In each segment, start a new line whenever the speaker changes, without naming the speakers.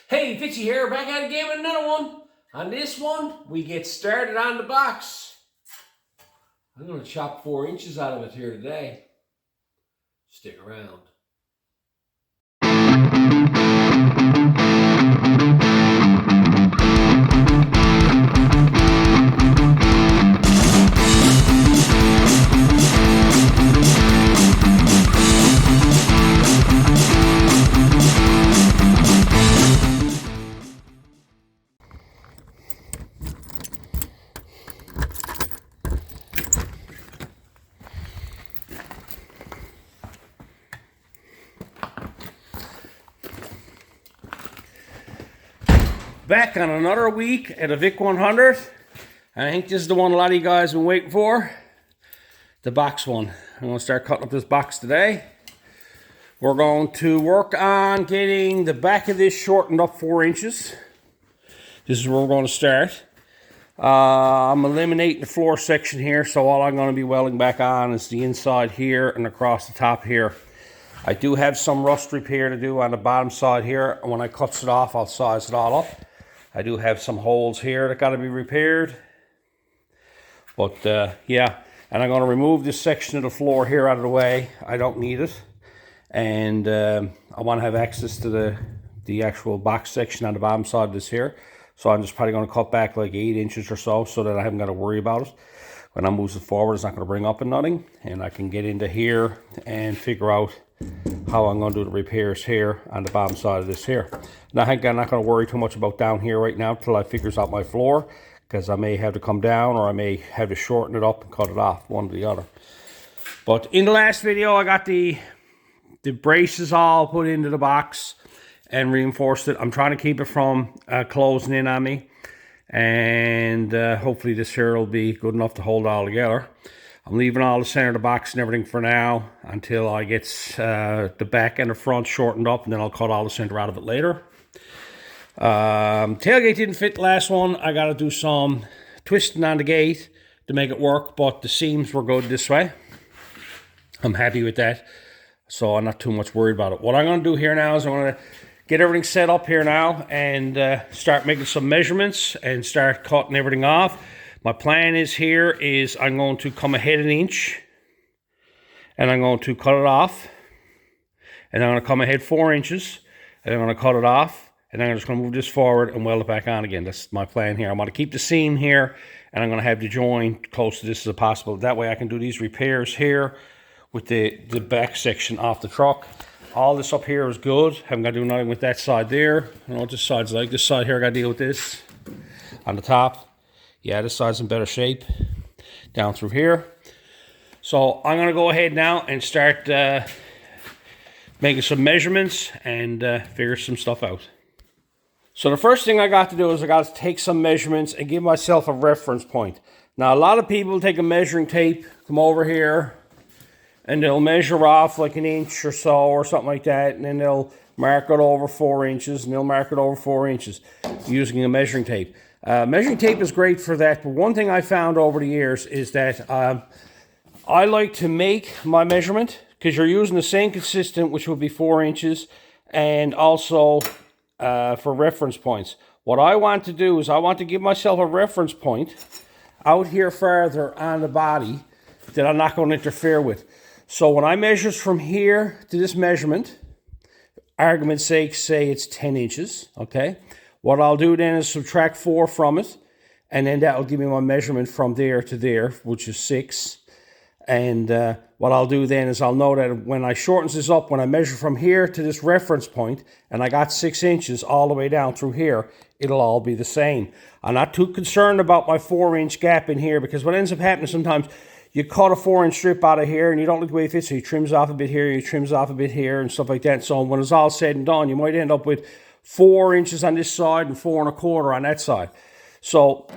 Hey, Fitzy here, back at it again with another one. On this one, we get started on the box. I'm going to chop 4 inches out of it here today. Stick around. Back on another week at a Vic 100. I think this is the one a lot of you guys have been waiting for. The box one. I'm going to start cutting up this box today. We're going to work on getting the back of this shortened up 4 inches. This is where we're going to start. I'm eliminating the floor section here, so all I'm going to be welding back on is the inside here and across the top here. I do have some rust repair to do on the bottom side here, and when I cut it off, I'll size it all up. I do have some holes here that got to be repaired. But yeah, and I'm going to remove this section of the floor here out of the way. I don't need it. And I want to have access to the actual box section on the bottom side of this here. So I'm just probably going to cut back like 8 inches or so that I haven't got to worry about it. When I move it forward, it's not going to bring up and nothing. And I can get into here and figure out how I'm going to do the repairs here on the bottom side of this here. Now, I think I'm not going to worry too much about down here right now till I figures out my floor, because I may have to come down or I may have to shorten it up and cut it off, one or the other. But in the last video, I got the braces all put into the box and reinforced it. I'm trying to keep it from closing in on me, and hopefully this here will be good enough to hold it all together. I'm leaving all the center of the box and everything for now until I get the back and the front shortened up, and then I'll cut all the center out of it later. Tailgate didn't fit the last one. I got to do some twisting on the gate to make it work, but the seams were good this way. I'm happy with that, so I'm not too much worried about it. What I'm going to do here now is I'm going to get everything set up here now and start making some measurements and start cutting everything off. My plan is I'm going to come ahead an inch, and I'm going to cut it off, and I'm going to come ahead 4 inches, and I'm going to cut it off, and then I'm just going to move this forward and weld it back on again. That's my plan here. I'm going to keep the seam here, and I'm going to have the joint close to this as possible. That way I can do these repairs here with the back section off the truck. All this up here is good. Haven't got to do nothing with that side there. I don't know what this side's like. This side here, I got to deal with this on the top. Yeah, this side's in better shape down through here. So I'm going to go ahead now and start making some measurements and figure some stuff out. So the first thing I got to do is I got to take some measurements and give myself a reference point. Now, a lot of people take a measuring tape, come over here, and they'll measure off like an inch or so or something like that, and then they'll mark it over 4 inches, and they'll mark it over 4 inches using a measuring tape. Measuring tape is great for that, but one thing I found over the years is that I like to make my measurement, because you're using the same consistent, which would be 4 inches, and also for reference points. What I want to do is I want to give myself a reference point out here farther on the body that I'm not going to interfere with. So when I measure from here to this measurement, argument's sake, say it's 10 inches, okay? What I'll do then is subtract 4 from it, and then that will give me my measurement from there to there, which is 6. And what I'll do then is I'll know that when I shorten this up, when I measure from here to this reference point, and I got 6 inches all the way down through here, it'll all be the same. I'm not too concerned about my 4-inch gap in here, because what ends up happening sometimes, you cut a 4-inch strip out of here and you don't like the way it fits, so you trims off a bit here, you trims off a bit here, and stuff like that. So when it's all said and done, you might end up with 4 inches on this side and 4 1/4 on that side. So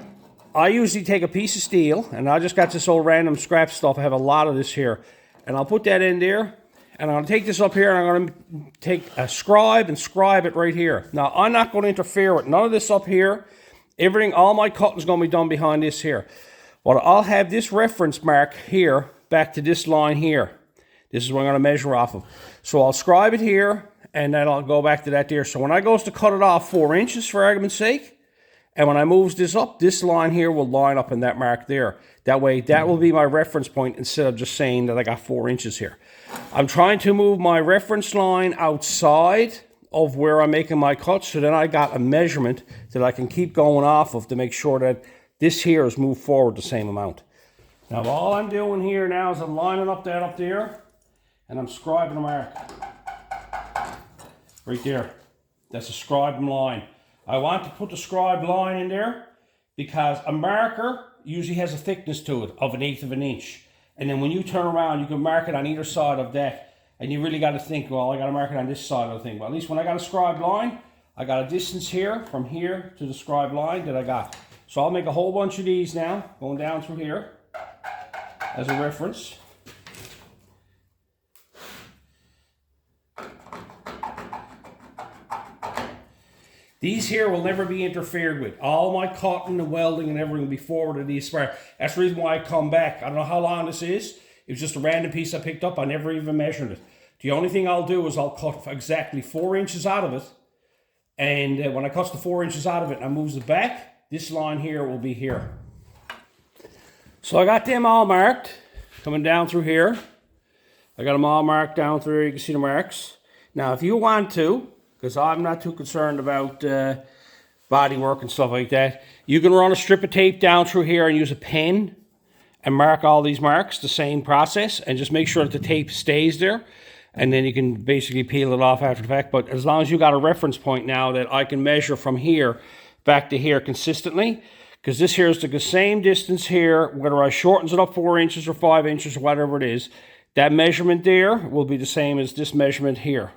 I usually take a piece of steel, and I just got this old random scrap stuff. I have a lot of this here, and I'll put that in there, and I'm going to take this up here, and I'm going to take a scribe and scribe it right here. Now, I'm not going to interfere with none of this up here. Everything, all my cutting is going to be done behind this here. Well, I'll have this reference mark here back to this line here. This is what I'm going to measure off of. So I'll scribe it here, and then I'll go back to that there. So when I goes to cut it off 4 inches for argument's sake, and when I moves this up, this line here will line up in that mark there. That way, that will be my reference point instead of just saying that I got 4 inches here. I'm trying to move my reference line outside of where I'm making my cut, so then I got a measurement that I can keep going off of to make sure that this here is moved forward the same amount. Now all I'm doing here now is I'm lining up that up there, and I'm scribing a mark. Right there. That's a scribing line. I want to put the scribed line in there because a marker usually has a thickness to it of 1/8 of an inch. And then when you turn around, you can mark it on either side of that. And you really got to think, well, I got to mark it on this side of the thing. But at least when I got a scribed line, I got a distance here from here to the scribed line that I got. So I'll make a whole bunch of these now, going down through here as a reference. These here will never be interfered with. All my cutting and welding and everything will be forward of these square. That's the reason why I come back. I don't know how long this is. It was just a random piece I picked up. I never even measured it. The only thing I'll do is I'll cut exactly 4 inches out of it. And when I cut the 4 inches out of it and I moves it back, this line here will be here. So I got them all marked. Coming down through here. I got them all marked down through here. You can see the marks. Now if you want to, because I'm not too concerned about body work and stuff like that, you can run a strip of tape down through here and use a pen and mark all these marks, the same process, and just make sure that the tape stays there, and then you can basically peel it off after the fact. But as long as you got a reference point now that I can measure from here back to here consistently, because this here is the same distance here, whether I shortens it up 4 inches or 5 inches or whatever it is, that measurement there will be the same as this measurement here.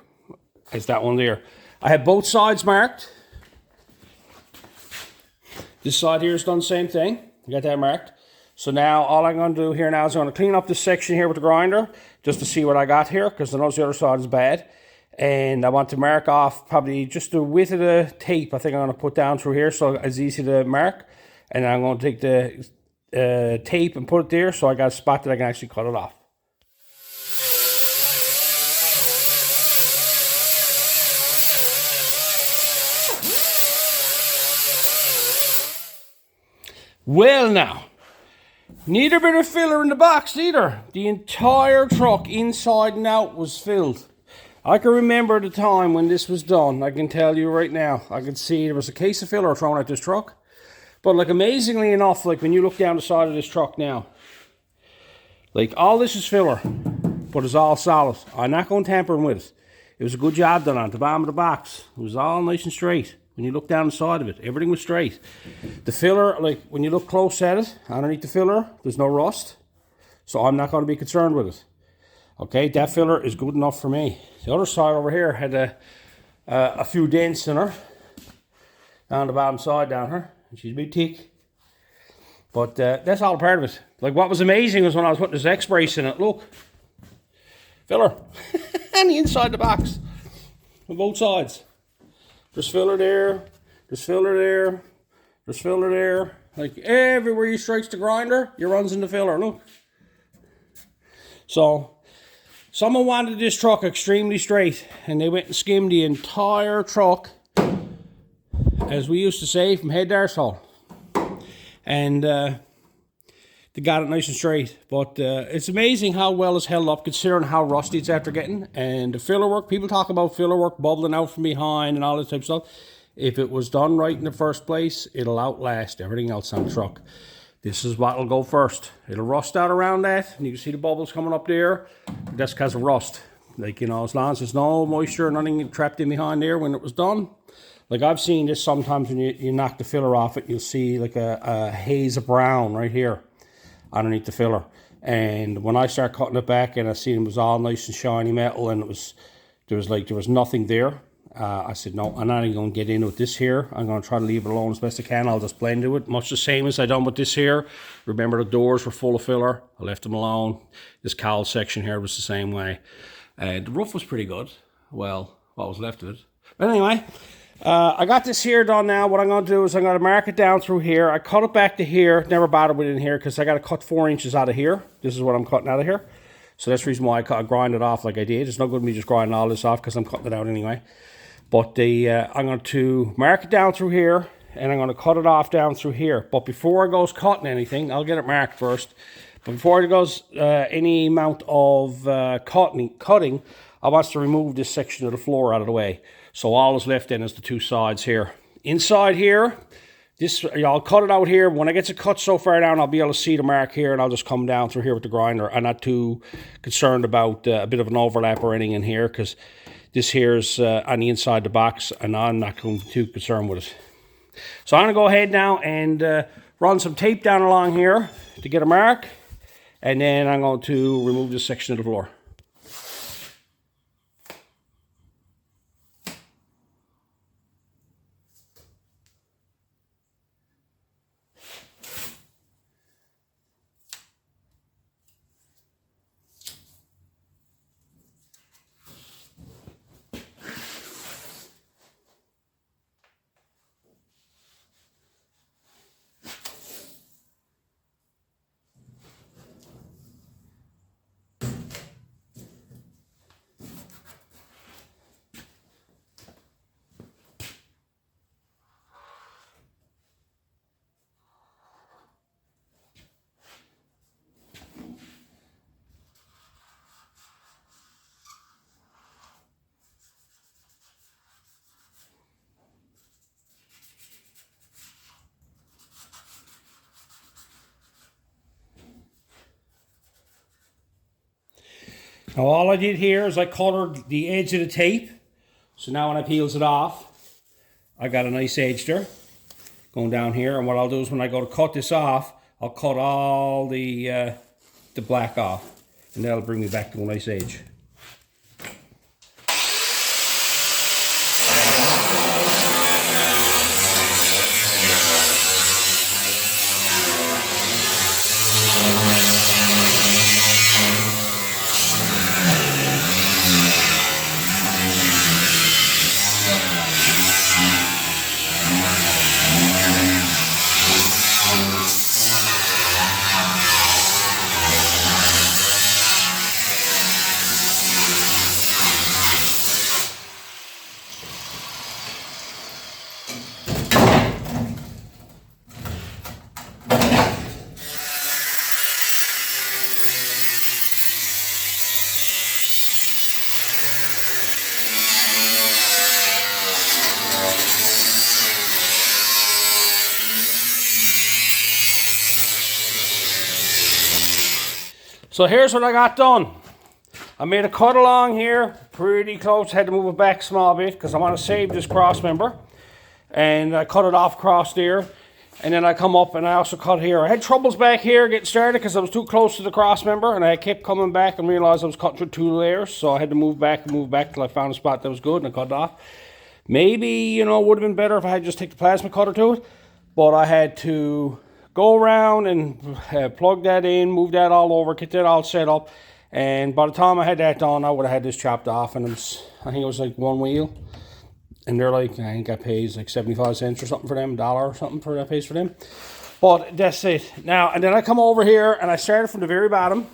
Is that one there. I have both sides marked. This side here is done the same thing. I got that marked. So now all I'm going to do here now is I'm going to clean up this section here with the grinder just to see what I got here, because I know the other side is bad. And I want to mark off probably just the width of the tape. I think I'm going to put down through here so it's easy to mark. And I'm going to take the tape and put it there so I got a spot that I can actually cut it off. Well now, neither bit of filler in the box either. The entire truck inside and out was filled. I can remember the time when this was done. I can tell you right now. I can see there was a case of filler thrown at this truck. But like amazingly enough, like when you look down the side of this truck now, like all this is filler, but it's all solid. I'm not going tampering with it. It was a good job done on the bottom of the box. It was all nice and straight. When you look down the side of it, everything was straight. The filler, like when you look close at it, underneath the filler, there's no rust. So I'm not going to be concerned with it. Okay, that filler is good enough for me. The other side over here had a few dents in her. Down the bottom side down here. And she's a bit thick. But that's all part of it. Like what was amazing was when I was putting this X-brace in it, look. Filler. And the inside the box. On both sides. There's filler there, there's filler there, there's filler there. Like everywhere you strikes the grinder, you runs into filler, look. So, someone wanted this truck extremely straight, and they went and skimmed the entire truck, as we used to say, from head to arsehole. And they got it nice and straight. But it's amazing how well it's held up considering how rusty it's after getting. And the filler work, people talk about filler work bubbling out from behind and all this type of stuff. If it was done right in the first place, it'll outlast everything else on the truck. This is what will go first. It'll rust out around that, and you can see the bubbles coming up there. That's because of rust. Like, you know, as long as there's no moisture, nothing trapped in behind there when it was done. Like I've seen this sometimes when you knock the filler off it, you'll see like a haze of brown right here underneath the filler. And when I start cutting it back and I seen it was all nice and shiny metal and there was nothing there, I said, no, I'm not even going to get into it this here. I'm going to try to leave it alone as best I can. I'll just blend to it, much the same as I done with this here. Remember the doors were full of filler. I left them alone. This cowl section here was the same way. The roof was pretty good. Well, what was left of it. But anyway, I got this here done now. What I'm going to do is I'm going to mark it down through here. I cut it back to here. Never bothered with it in here because I got to cut 4 inches out of here. This is what I'm cutting out of here. So that's the reason why I grind it off like I did. It's not good me just grinding all this off because I'm cutting it out anyway. But I'm going to mark it down through here, and I'm going to cut it off down through here. But before I goes cutting anything, I'll get it marked first. But before it goes any amount of cutting, I want to remove this section of the floor out of the way. So all that's left then is the two sides here. Inside here, I'll cut it out here. When I get it cut so far down, I'll be able to see the mark here, and I'll just come down through here with the grinder. I'm not too concerned about a bit of an overlap or anything in here, because this here's on the inside the box, and I'm not too concerned with it. So I'm going to go ahead now and run some tape down along here to get a mark, and then I'm going to remove this section of the floor. Now all I did here is I colored the edge of the tape. So now when I peels it off, I got a nice edge there going down here. And what I'll do is when I go to cut this off, I'll cut all the black off. And that'll bring me back to a nice edge. So here's what I got done. I made a cut along here, pretty close. Had to move it back a small bit because I want to save this cross member. And I cut it off across there. And then I come up and I also cut here. I had troubles back here getting started because I was too close to the cross member. And I kept coming back and realized I was cutting through two layers. So I had to move back till I found a spot that was good and I cut it off. Maybe, you know, it would have been better if I had just take the plasma cutter to it. But I had to go around and plug that in, move that all over, get that all set up. And by the time I had that done, I would have had this chopped off. And I think it was like one wheel. And they're like, I think I pays like 75 cents or something for them, $1 or something for that pays for them. But that's it. Now, and then I come over here and I started from the very bottom.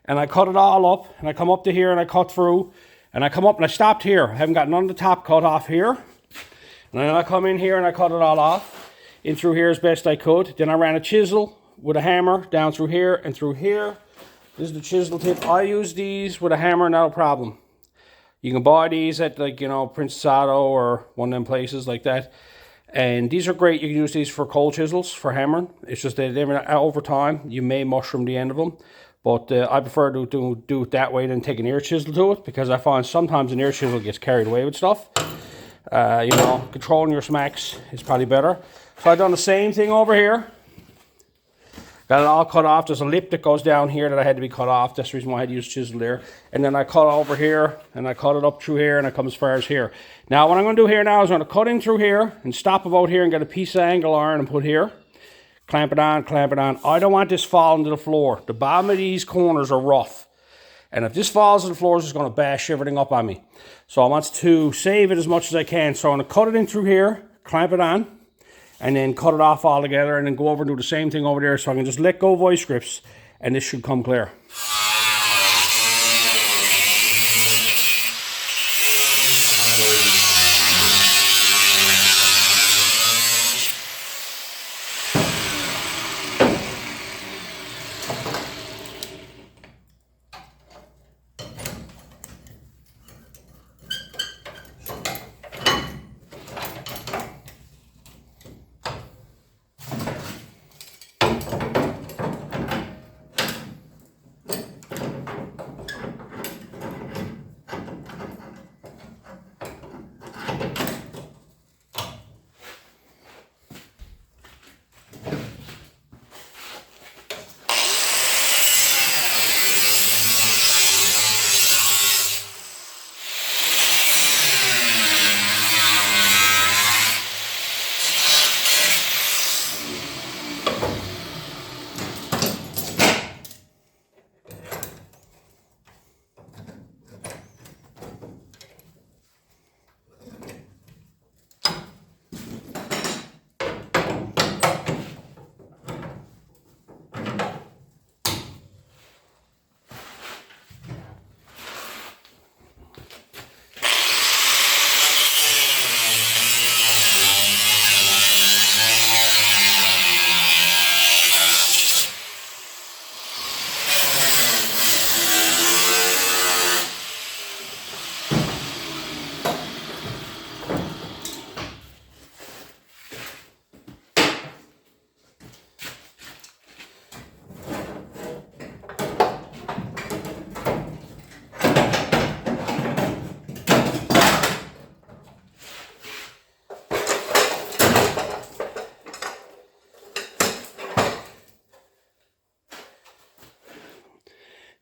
And I cut it all up. And I come up to here and I cut through. And I come up and I stopped here. I haven't got none of the top cut off here. And then I come in here and I cut it all off. In through here as best I could. Then I ran a chisel with a hammer down through here and through here. This is the chisel tip. I use these with a hammer, not a problem. You can buy these at, like, you know, Princess Auto or one of them places like that. And these are great. You can use these for cold chisels, for hammering. It's just that over time, you may mushroom the end of them. But I prefer to do it that way than take an ear chisel to it, because I find sometimes an ear chisel gets carried away with stuff. You know, controlling your smacks is probably better. So I've done the same thing over here. Got it all cut off. There's a lip that goes down here that I had to be cut off. That's the reason why I had to use chisel there. And then I cut over here, and I cut it up through here, and I come as far as here. Now, what I'm going to do here now is I'm going to cut in through here and stop about here and get a piece of angle iron and put here. Clamp it on, clamp it on. I don't want this falling to the floor. The bottom of these corners are rough. And if this falls to the floor, it's just going to bash everything up on me. So I want to save it as much as I can. So I'm going to cut it in through here, clamp it on, and then cut it off all together, and then go over and do the same thing over there, so I can just let go of vice grips, and this should come clear.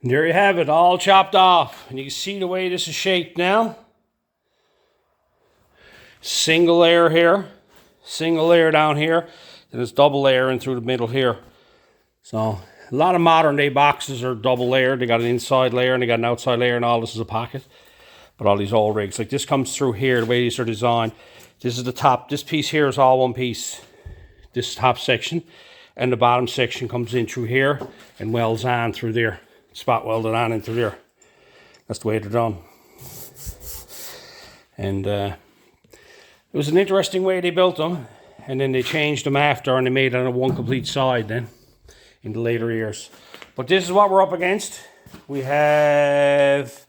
And there you have it, all chopped off. And you can see the way this is shaped now. Single layer here, single layer down here, and it's double layering through the middle here. So a lot of modern day boxes are double layered. They got an inside layer and they got an outside layer, and all this is a pocket. But all these old rigs, like this comes through here, the way these are designed. This is the top, this piece here is all one piece. This top section, and the bottom section comes in through here and welds on through there. Spot welded on into there. That's the way they're done. And it was an interesting way they built them, and then they changed them after, and they made it on a one complete side then in the later years. But this is what we're up against. We have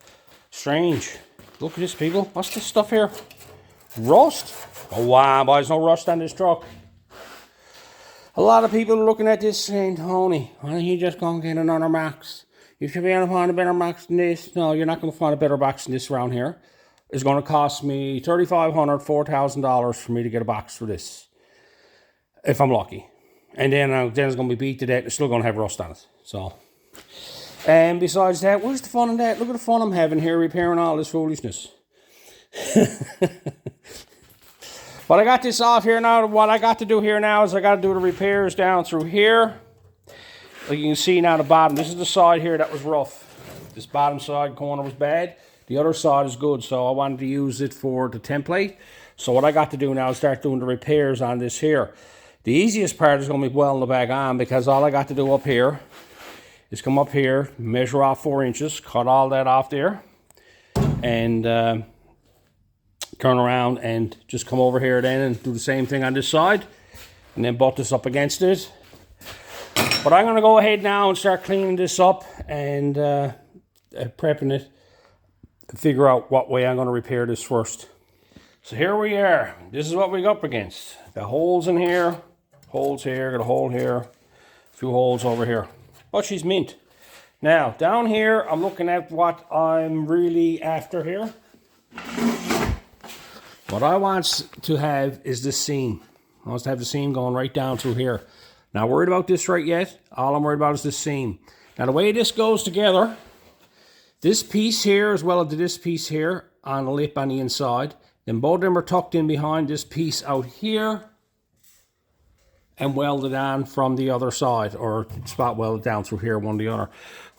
strange. Look at this, people. What's this stuff here? Rust. Oh wow, boys, no rust on this truck. A lot of people are looking at this saying, Tony, why don't you just go and get another box? You should be able to find a better box than this. No, you're not going to find a better box than this around here. It's going to cost me $3,500, $4,000 for me to get a box for this, if I'm lucky. And then it's going to be beat to death. It's still going to have rust on it. So, and besides that, where's the fun in that? Look at the fun I'm having here repairing all this foolishness. But I got this off here now. What I got to do here now is I got to do the repairs down through here. Like you can see now the bottom. This is the side here that was rough. This bottom side corner was bad. The other side is good, so I wanted to use it for the template. So what I got to do now is start doing the repairs on this here. The easiest part is going to be welding the back on, because all I got to do up here is come up here, measure off 4 inches, cut all that off there, and turn around and just come over here then and do the same thing on this side, and then butt this up against it. But I'm going to go ahead now and start cleaning this up and prepping it, figure out what way I'm going to repair this first. So here we are. This is what we got up against. Got holes in here, holes here, got a hole here, a few holes over here. But she's mint. Now, down here, I'm looking at what I'm really after here. What I want to have is this seam. I want to have the seam going right down through here. Not worried about this right yet. All I'm worried about is this seam. Now, the way this goes together, this piece here as well as this piece here on the lip on the inside, then both of them are tucked in behind this piece out here and welded on from the other side, or spot welded down through here, one or the other.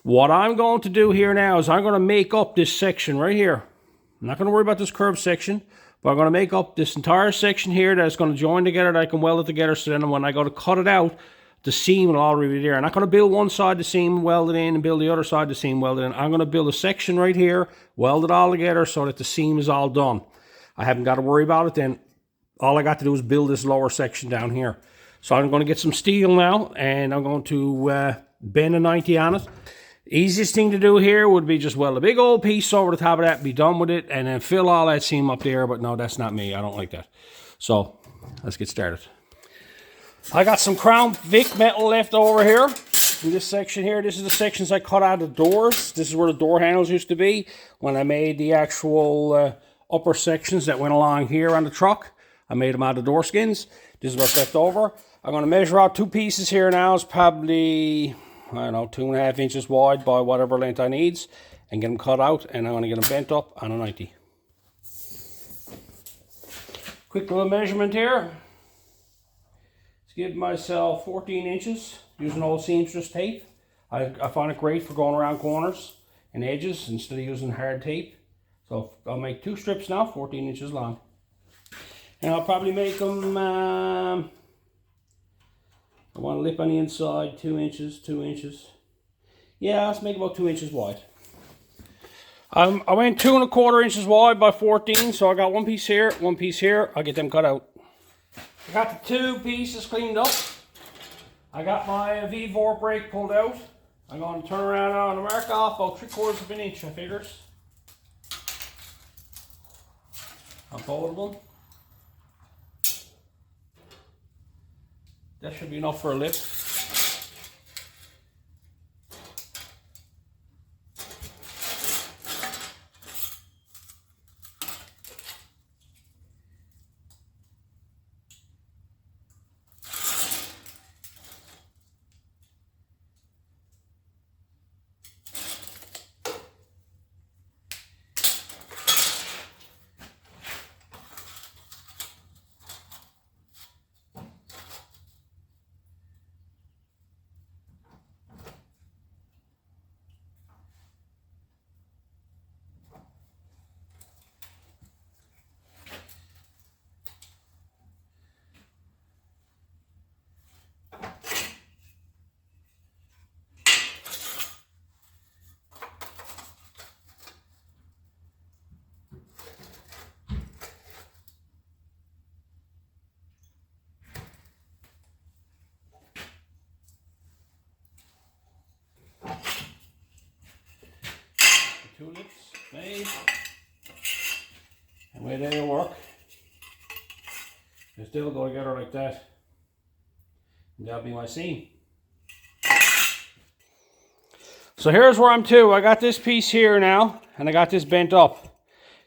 What I'm going to do here now is I'm going to make up this section right here. I'm not going to worry about this curved section, but I'm going to make up this entire section here that's going to join together, that I can weld it together, so then when I go to cut it out, the seam will already be there. I'm not going to build one side of the seam, weld it in, and build the other side of the seam, weld it in. I'm going to build a section right here, weld it all together so that the seam is all done. I haven't got to worry about it then. All I got to do is build this lower section down here. So I'm going to get some steel now, and I'm going to bend a 90 on it. Easiest thing to do here would be just weld a big old piece over the top of that, be done with it, and then fill all that seam up there. But no, that's not me. I don't like that. So let's get started. I got some Crown Vic metal left over here in this section here. This is the sections I cut out of the doors. This is where the door handles used to be when I made the actual upper sections that went along here on the truck. I made them out of door skins. This is what's left over. I'm going to measure out 2 pieces here now. It's probably, I don't know, 2.5 inches wide by whatever length I needs, and get them cut out, and I'm going to get them bent up on a 90. Quick little measurement here. Let's give myself 14 inches using old seamstress tape. I find it great for going around corners and edges instead of using hard tape. So I'll make 2 strips now, 14 inches long. And I'll probably make them, I want a lip on the inside, 2 inches, 2 inches. Yeah, let's make about 2 inches wide. I went 2.25 inches wide by 14, so I got 1 piece here, 1 piece here. I'll get them cut out. I got the 2 pieces cleaned up. I got my V-Vor brake pulled out. I'm going to turn around now and mark off about 3/4 inch, I figures. Unfoldable. That should be enough for a lip. way they work. They still go together like that. And that'll be my seam. So here's where I'm to. I got this piece here now, and I got this bent up.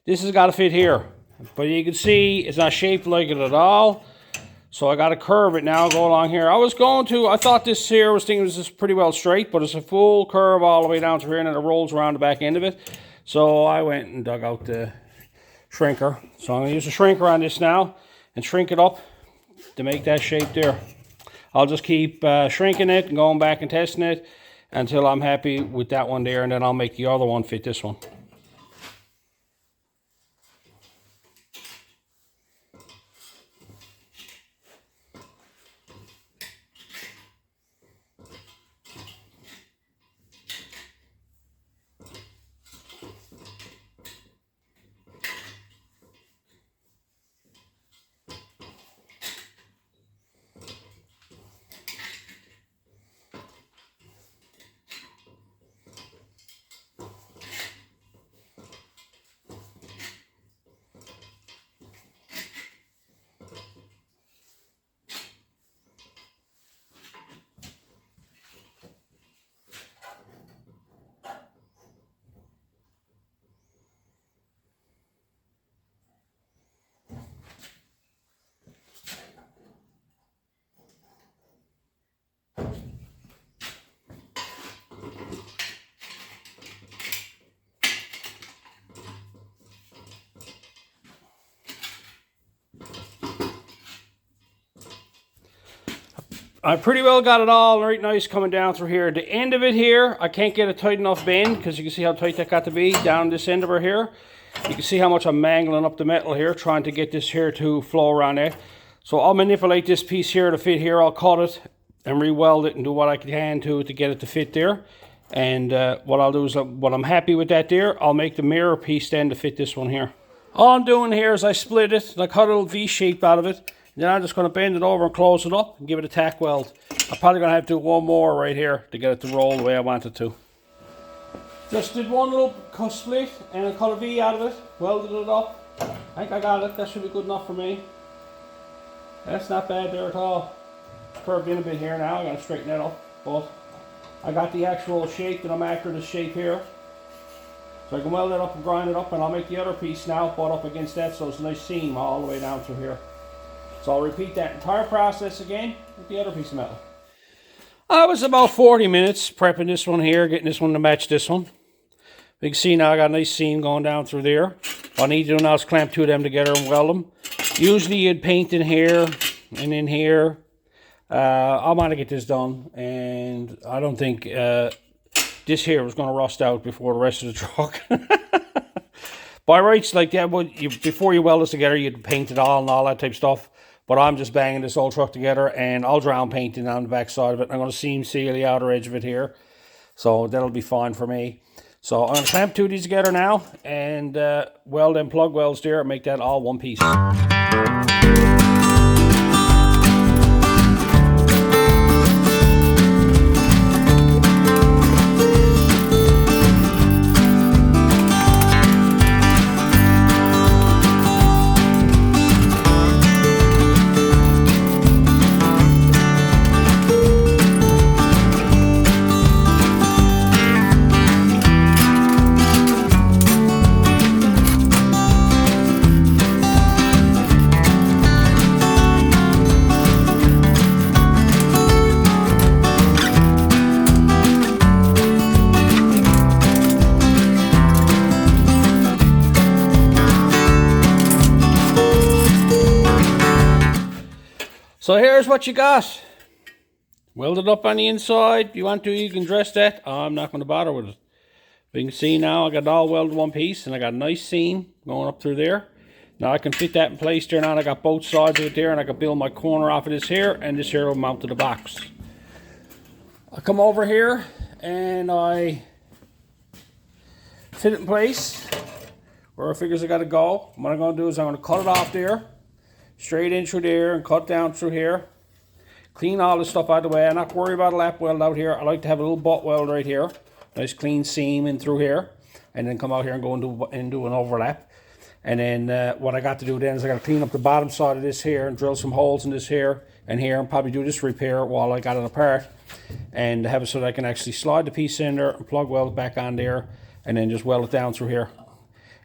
This has got to fit here. But you can see it's not shaped like it at all. So I got to curve it now, go along here. I thought this here, I was thinking it was just pretty well straight, but it's a full curve all the way down to here, and then it rolls around the back end of it. So I went and dug out the shrinker. So I'm going to use a shrinker on this now and shrink it up to make that shape there. I'll just keep shrinking it and going back and testing it until I'm happy with that one there, and then I'll make the other one fit this one. I pretty well got it all right nice coming down through here. The end of it here, I can't get a tight enough bend because you can see how tight that got to be down this end over here. You can see how much I'm mangling up the metal here, trying to get this here to flow around there. So I'll manipulate this piece here to fit here. I'll cut it and re-weld it and do what I can to it to get it to fit there. And what I'll do is, when I'm happy with that there, I'll make the mirror piece then to fit this one here. All I'm doing here is I split it and I cut a little V shape out of it. Then I'm just going to bend it over and close it up and give it a tack weld. I'm probably going to have to do one more right here to get it to roll the way I want it to. Just did one little split and I cut a V out of it, welded it up. I think I got it. That should be good enough for me. That's not bad there at all. Curved in a bit here now. I'm going to straighten that up. But I got the actual shape that I'm after, this shape here. So I can weld it up and grind it up, and I'll make the other piece now butt up against that so it's a nice seam all the way down through here. So I'll repeat that entire process again with the other piece of metal. I was about 40 minutes prepping this one here, getting this one to match this one. You can see now I got a nice seam going down through there. All I need to do now is clamp two of them together and weld them. Usually you'd paint in here and in here. I want to get this done, and I don't think this here was going to rust out before the rest of the truck. By rights, like that, before you weld this together, you'd paint it all and all that type of stuff. But I'm just banging this old truck together, and I'll drown painting on the back side of it. I'm going to seam seal the outer edge of it here. So that'll be fine for me. So I'm going to clamp two of these together now and weld them plug welds there and make that all one piece. So here's what you got. Welded up on the inside. If you want to, you can dress that. I'm not going to bother with it. But you can see now I got it all welded one piece, and I got a nice seam going up through there. Now I can fit that in place there. Now I got both sides of it there, and I can build my corner off of this here, and this here will mount to the box. I come over here and I fit it in place where I figures I got to go. What I'm going to do is I'm going to cut it off there, straight in through there, and cut down through here. Clean all this stuff out of the way. I'm not worried about a lap weld out here. I like to have a little butt weld right here. Nice clean seam in through here. And then come out here and go and do an overlap. And then what I got to do then is I got to clean up the bottom side of this here and drill some holes in this here and here, and probably do this repair while I got it apart, and have it so that I can actually slide the piece in there and plug weld back on there, and then just weld it down through here.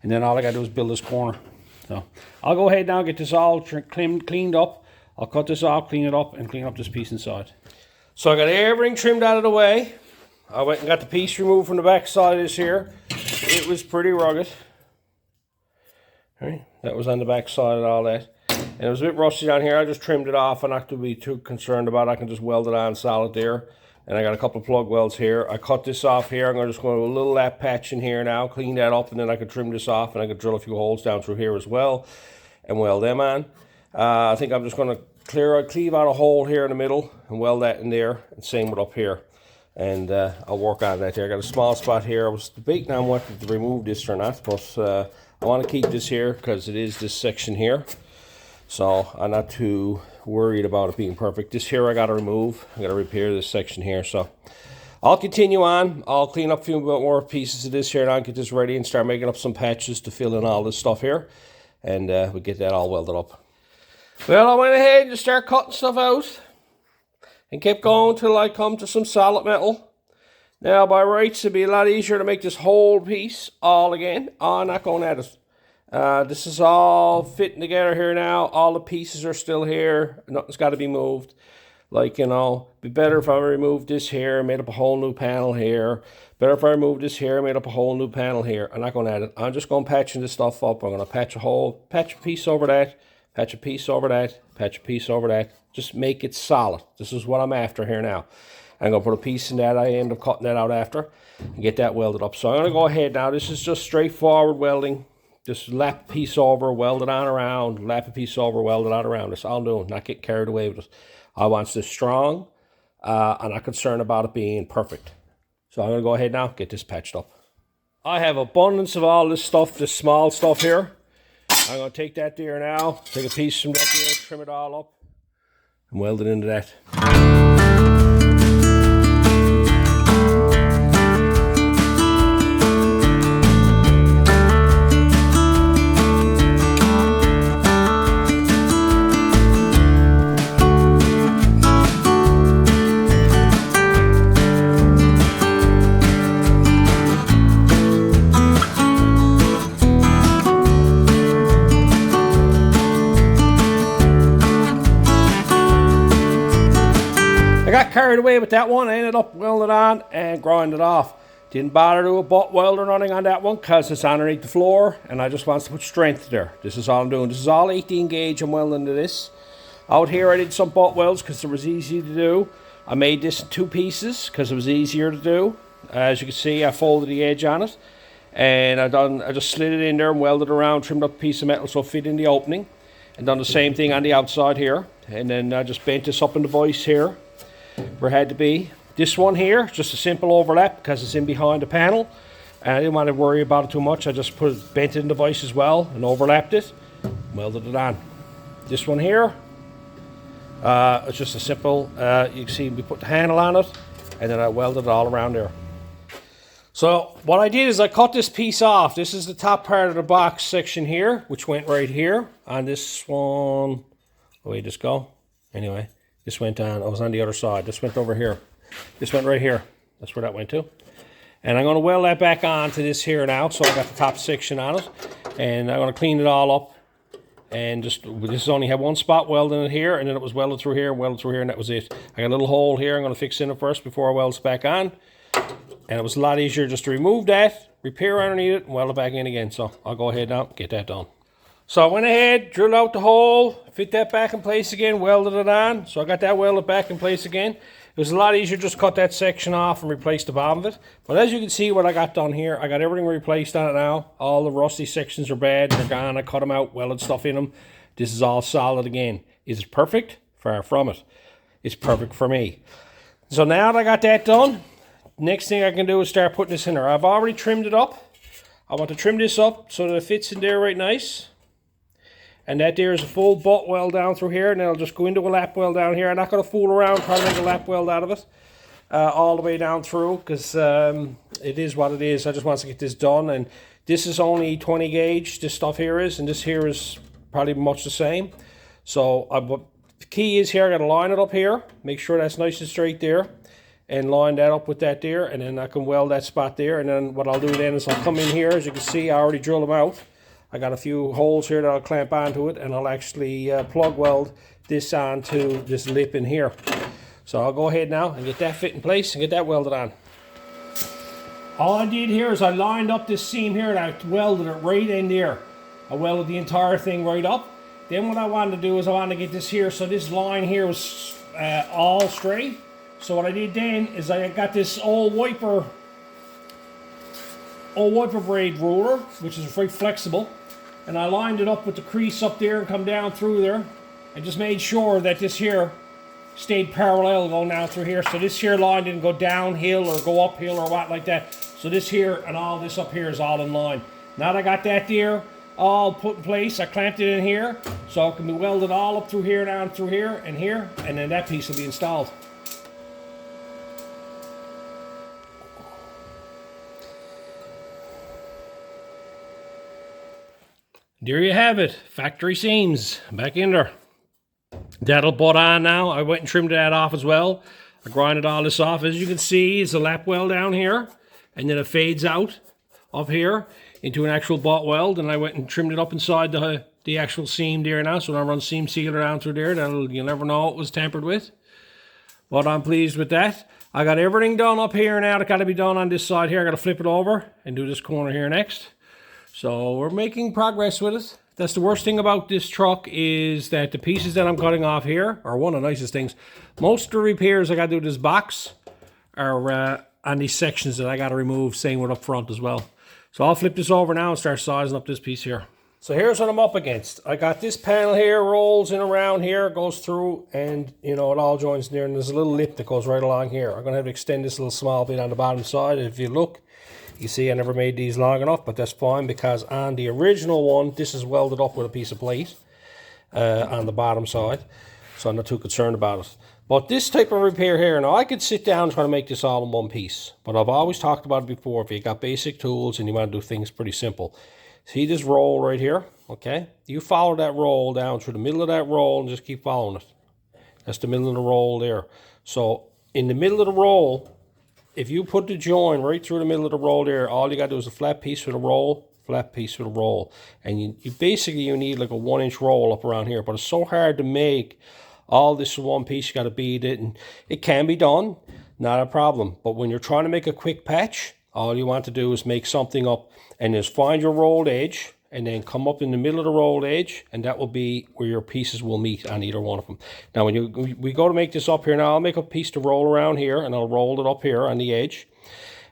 And then all I got to do is build this corner. So I'll go ahead now and get this all cleaned up. I'll cut this off, clean it up, and clean up this piece inside. So I got everything trimmed out of the way. I went and got the piece removed from the back side of this here. It was pretty rugged. Right, that was on the back side and all that. And it was a bit rusty down here. I just trimmed it off. I'm not to be too concerned about it. I can just weld it on solid there. And I got a couple of plug welds here. I cut this off here. I'm going to just go to a little lap patch in here now, clean that up, and then I can trim this off, and I can drill a few holes down through here as well and weld them on. I think I'm just going to cleave out a hole here in the middle and weld that in there, and same with up here. And I'll work on that there. I got a small spot here. I was debating on whether to remove this or not, but I want to keep this here because it is this section here. So I'm not too worried about it being perfect. This here I got to remove. I got to repair this section here. So I'll continue on. I'll clean up a few more pieces of this here and I'll get this ready and start making up some patches to fill in all this stuff here. And we'll get that all welded up. Well, I went ahead and start cutting stuff out and kept going till I come to some solid metal. Now, by rights, it'd be a lot easier to make this whole piece all again. Oh, I'm not going at it. This is all fitting together here now. All the pieces are still here. Nothing's got to be moved. Like, you know, be better if I removed this here, made up a whole new panel here. Better if I removed this here, made up a whole new panel here. I'm not going at it. I'm just going patching this stuff up. I'm going to patch a piece over that, patch a piece over that, patch a piece over that. Just make it solid. This is what I'm after here now. I'm going to put a piece in that. I end up cutting that out after and get that welded up. So I'm going to go ahead now. This is just straightforward welding. Just lap a piece over, weld it on around, lap a piece over, weld it on around. That's all I'm doing, not get carried away with it. I want this strong. I'm not concerned about it being perfect. So I'm going to go ahead now, get this patched up. I have abundance of all this stuff, this small stuff here. I'm going to take that there now, take a piece from that there, trim it all up, and weld it into that. I got carried away with that one. I ended up welding it on and grinding it off. Didn't bother to do a butt weld or nothing on that one because it's underneath the floor and I just want to put strength there. This is all I'm doing. This is all 18 gauge I'm welding to this. Out here I did some butt welds because it was easy to do. I made this in 2 pieces because it was easier to do. As you can see, I folded the edge on it and I just slid it in there and welded around, trimmed up a piece of metal so it fit in the opening, and done the same thing on the outside here. And then I just bent this up in the vise here where it had to be. This one here, just a simple overlap because it's in behind the panel. And I didn't want to worry about it too much. I just bent it in the vise as well and overlapped it, welded it on. This one here, it's just a simple, you can see we put the handle on it and then I welded it all around there. So what I did is I cut this piece off. This is the top part of the box section here, which went right here on this one. Where'd this go? Anyway. This went on, I was on the other side. This went over here. This went right here. That's where that went to. And I'm going to weld that back onto this here now. So I got the top section on it. And I'm going to clean it all up. And just, this only had one spot welding it here. And then it was welded through here, and that was it. I got a little hole here. I'm going to fix in it first before I weld it back on. And it was a lot easier just to remove that, repair underneath it, and weld it back in again. So I'll go ahead now and get that done. So I went ahead, drilled out the hole, fit that back in place again, welded it on. So I got that welded back in place again. It was a lot easier just cut that section off and replace the bottom of it. But as you can see what I got done here, I got everything replaced on it now. All the rusty sections are bad, they're gone. I cut them out, welded stuff in them. This is all solid again. Is it perfect? Far from it. It's perfect for me. So now that I got that done, next thing I can do is start putting this in there. I've already trimmed it up. I want to trim this up so that it fits in there right nice. And that there is a full butt weld down through here, and it'll just go into a lap weld down here. I'm not going to fool around trying to make a lap weld out of it all the way down through, because it is what it is. I just want to get this done, and This is only 20 gauge, this stuff here is, and this here is probably much the same. So the key is here, I got to line it up here, make sure that's nice and straight there, and line that up with that there, and then I can weld that spot there. And then what I'll do then is I'll come in here, as you can see, I already drilled them out. I got a few holes here that I'll clamp onto it, and I'll actually plug weld this onto this lip in here. So I'll go ahead now and get that fit in place and get that welded on. All I did here is I lined up this seam here and I welded it right in there. I welded the entire thing right up. Then what I wanted to do is I wanted to get this here, so this line here was all straight. So what I did then is I got this old wiper braid ruler, which is very flexible, and I lined it up with the crease up there and come down through there. I just made sure that this here stayed parallel going down through here. So this here line didn't go downhill or go uphill or what like that. So this here and all this up here is all in line. Now that I got that there all put in place, I clamped it in here so it can be welded all up through here, down through here, and then that piece will be installed. There you have it, factory seams back in there. That'll butt on now. I went and trimmed that off as well. I grinded all this off. As you can see, it's a lap weld down here, and then it fades out up here into an actual butt weld, and I went and trimmed it up inside the actual seam there now. So when I run seam sealer down through there, you'll never know it was tampered with. But I'm pleased with that. I got everything done up here now. It got to be done on this side here. I got to flip it over and do this corner here next. So we're making progress with it. That's the worst thing about this truck, is that the pieces that I'm cutting off here are one of the nicest things. Most of the repairs I got to do to this box are on these sections that I got to remove, same with up front as well. So I'll flip this over now and start sizing up this piece here. So here's what I'm up against. I got this panel here, rolls in around here, goes through, and you know, it all joins in there, and there's a little lip that goes right along here. I'm going to have to extend this little small bit on the bottom side. If you look, you see I never made these long enough, but that's fine, because on the original one, this is welded up with a piece of plate on the bottom side, so I'm not too concerned about it. But this type of repair here, now I could sit down and try to make this all in one piece, but I've always talked about it before. If you got basic tools and you want to do things pretty simple, see this roll right here, okay? You follow that roll down through the middle of that roll and just keep following it. That's the middle of the roll there. So in the middle of the roll, if you put the join right through the middle of the roll there, all you got to do is a flat piece with a roll, flat piece with a roll. And you basically, you need like a 1-inch roll up around here. But it's so hard to make all this in one piece. You got to beat it. And it can be done, not a problem. But when you're trying to make a quick patch, all you want to do is make something up and just find your rolled edge, and then come up in the middle of the rolled edge, and that will be where your pieces will meet on either one of them. Now when we go to make this up here, now I'll make a piece to roll around here, and I'll roll it up here on the edge,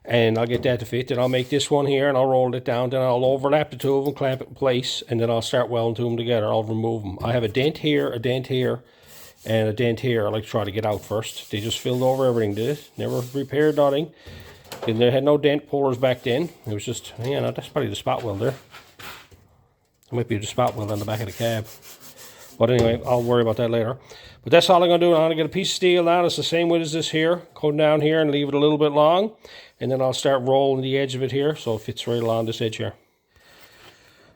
and I'll get that to fit. Then I'll make this one here, and I'll roll it down. Then I'll overlap the two of them, clamp it in place, and then I'll start welding them together. I'll remove them. I have a dent here, and a dent here. I like to try to get out first. They just filled over everything, did it? Never repaired nothing. And they had no dent pullers back then. It was just, yeah, no, that's probably the spot weld there. It might be the spot weld on the back of the cab. But anyway, I'll worry about that later. But that's all I'm going to do. I'm going to get a piece of steel now. It's the same width as this here. Go down here and leave it a little bit long. And then I'll start rolling the edge of it here, so it fits right along this edge here.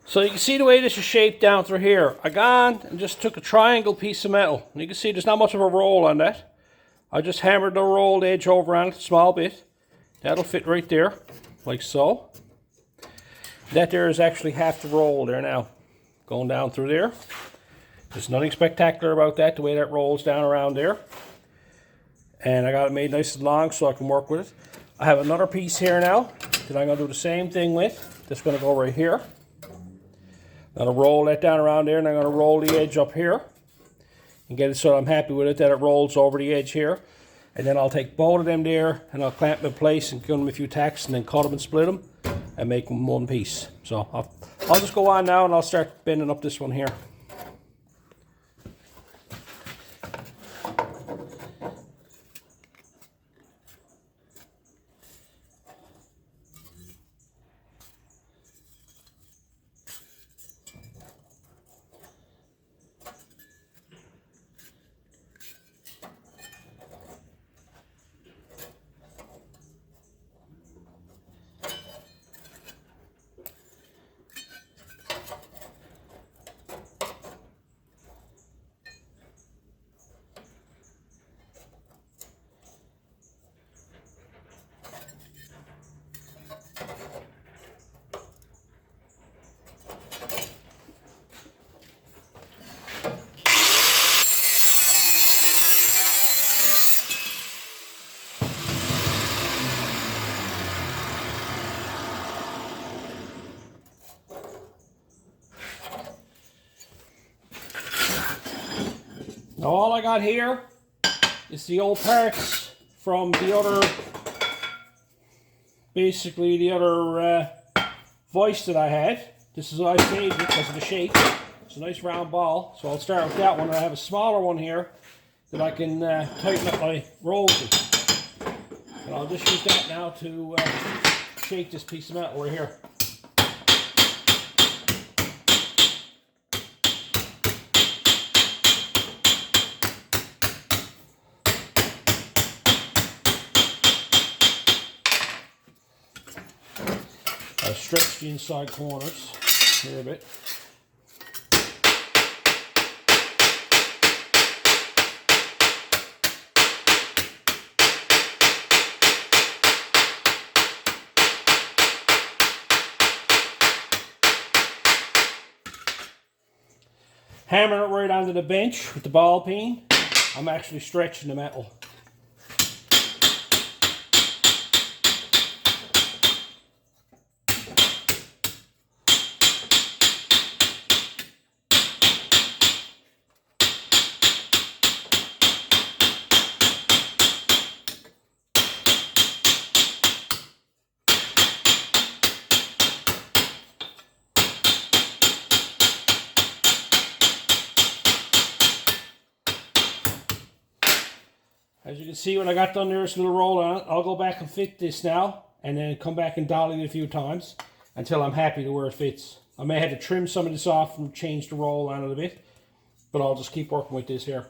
So you can see the way this is shaped down through here. I gone and just took a triangle piece of metal. And you can see there's not much of a roll on that. I just hammered the rolled edge over on it a small bit. That'll fit right there, like so. That there is actually half the roll there now, going down through there. There's nothing spectacular about that, the way that rolls down around there. And I got it made nice and long so I can work with it. I have another piece here now that I'm going to do the same thing with. That's going to go right here. I'm going to roll that down around there, and I'm going to roll the edge up here and get it so I'm happy with it that it rolls over the edge here. And then I'll take both of them there, and I'll clamp them in place and give them a few tacks, and then cut them and split them and make them one piece. So I'll just go on now, and I'll start bending up this one here. Now all I got here is the old parts from the other, basically the other voice that I had. This is what I saved because of the shape. It's a nice round ball, so I'll start with that one. I have a smaller one here that I can tighten up my roll to. And I'll just use that now to shake this piece of metal right here. I'll stretch the inside corners here a bit. Hammering it right onto the bench with the ball peen. I'm actually stretching the metal. As you can see, when I got done, there's a little roll on it. I'll go back and fit this now, and then come back and dolly it a few times until I'm happy to where it fits. I may have to trim some of this off and change the roll on it a bit, but I'll just keep working with this here.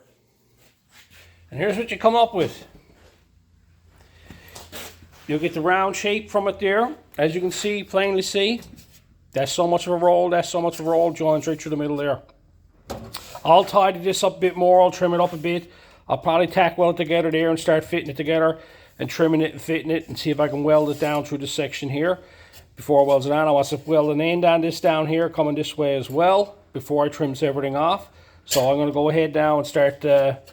And here's what you come up with. You'll get the round shape from it there. As you can see, plainly see, that's so much of a roll, that's so much of a roll, joins right through the middle there. I'll tidy this up a bit more, I'll trim it up a bit. I'll probably tack weld it together there and start fitting it together and trimming it and fitting it and see if I can weld it down through this section here. Before I weld it on, I want to weld an end on this down here, coming this way as well, before I trims everything off. So I'm going to go ahead now and start start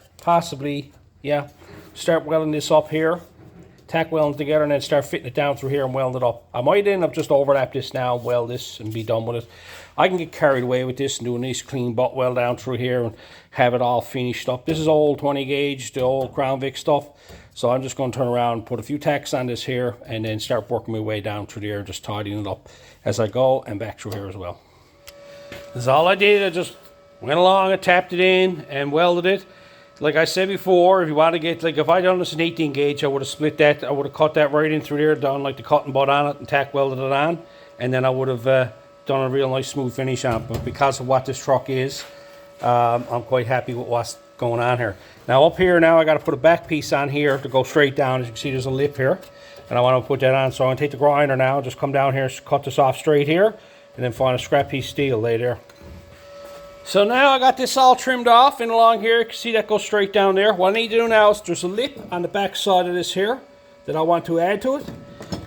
welding this up here, tack welding it together, and then start fitting it down through here and weld it up. I might end up just overlap this now, weld this, and be done with it. I can get carried away with this and do a nice clean butt weld down through here and have it all finished up. This is old 20 gauge, the old Crown Vic stuff. So I'm just going to turn around, put a few tacks on this here, and then start working my way down through there, just tidying it up as I go, and back through here as well. That's all I did. I just went along and tapped it in and welded it. Like I said before, if you want to get, like if I done this in 18 gauge, I would have split that. I would have cut that right in through there, done like the cutting butt on it, and tack welded it on, and then I would have done a real nice smooth finish on it. But because of what this truck is, I'm quite happy with what's going on here. Now up here now, I got to put a back piece on here to go straight down. As you can see, there's a lip here, and I want to put that on. So I'm going to take the grinder now, just come down here, cut this off straight here, and then find a scrap piece of steel lay there. So now I got this all trimmed off and along here. You can see that goes straight down there. What I need to do now is there's a lip on the back side of this here that I want to add to it.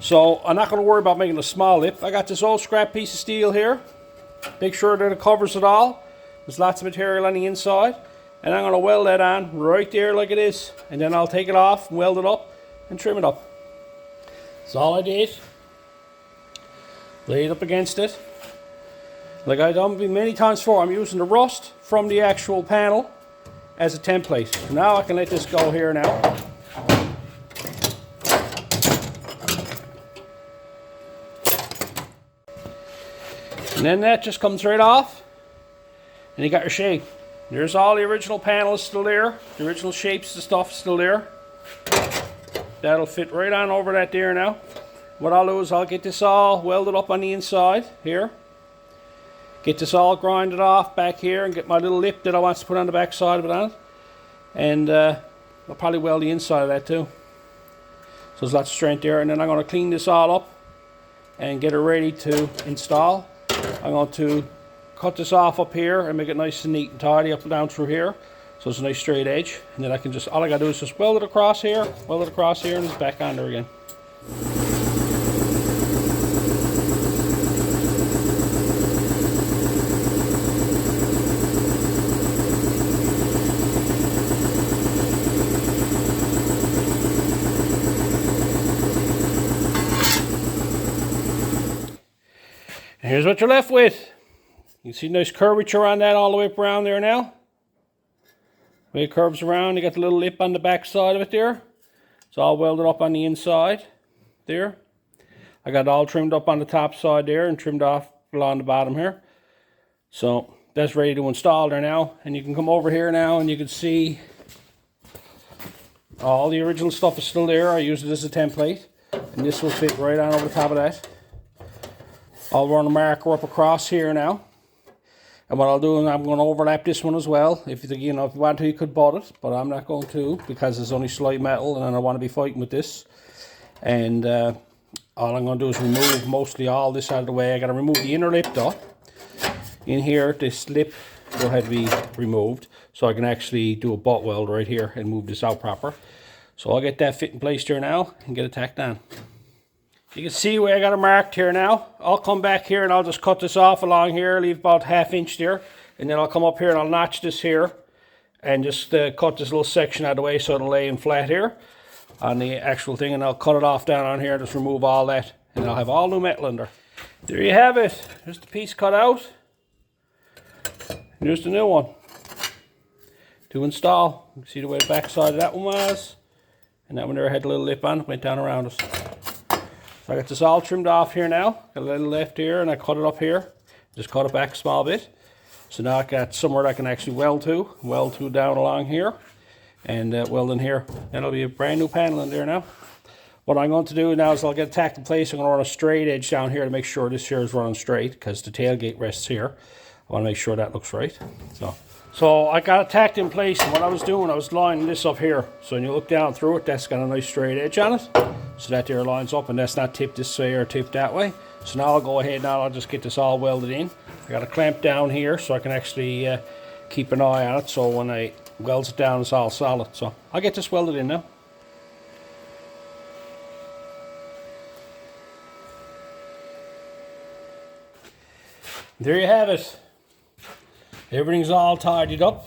So I'm not going to worry about making a small lip. I got this old scrap piece of steel here. Make sure that it covers it all. There's lots of material on the inside. And I'm going to weld that on right there like it is. And then I'll take it off, weld it up, and trim it up. That's all I did. Lay it up against it. Like I've done many times before, I'm using the rust from the actual panel as a template. So now I can let this go here now. And then that just comes right off, and you got your shape. There's all the original panels still there. The original shapes and stuff still there. That'll fit right on over that there now. What I'll do is I'll get this all welded up on the inside here. Get this all grinded off back here and get my little lip that I want to put on the back side of it on it. And I'll probably weld the inside of that too. So there's lots of strength there. And then I'm going to clean this all up and get it ready to install. I'm going to cut this off up here and make it nice and neat and tidy up and down through here. So it's a nice straight edge. And then I can just, all I got to do is just weld it across here, and it's back on there again. And here's what you're left with. You can see nice curvature on that all the way up around there now. way it curves around, you got the little lip on the back side of it there. It's all welded up on the inside there. I got it all trimmed up on the top side there and trimmed off along the bottom here. So that's ready to install there now. And you can come over here now and you can see all the original stuff is still there. I used it as a template. And this will fit right on over the top of that. I'll run a marker up across here now. And what I'll do is I'm going to overlap this one as well. If you want to, you could butt it, but I'm not going to because it's only slight metal, and I don't want to be fighting with this. And all I'm going to do is remove mostly all this out of the way. I got to remove the inner lip though. In here, this lip will have to be removed, so I can actually do a butt weld right here and move this out proper. So I'll get that fit in place here now and get it tacked on. You can see where I got it marked here now. I'll come back here and I'll just cut this off along here, leave about 1/2 inch there. And then I'll come up here and I'll notch this here and just cut this little section out of the way so it'll lay in flat here on the actual thing. And I'll cut it off down on here, just remove all that. And I'll have all new metal in there. There you have it. There's the piece cut out. Here's the new one to install. You can see the way the back side of that one was. And that one there had a little lip on it, went down around us. So I got this all trimmed off here now. Got a little left here and I cut it up here. Just cut it back a small bit. So now I got somewhere that I can actually weld to down along here. And weld in here. That'll be a brand new panel in there now. What I'm going to do now is I'll get it tacked in place. I'm going to run a straight edge down here to make sure this here is running straight because the tailgate rests here. I want to make sure that looks right. So I got it tacked in place, and what I was doing, I was lining this up here. So when you look down through it, that's got a nice straight edge on it. So that there lines up, and that's not tipped this way or tipped that way. So now I'll go ahead now, I'll just get this all welded in. I got a clamp down here so I can actually keep an eye on it. So when I weld it down, it's all solid. So I'll get this welded in now. There you have it. Everything's all tidied up.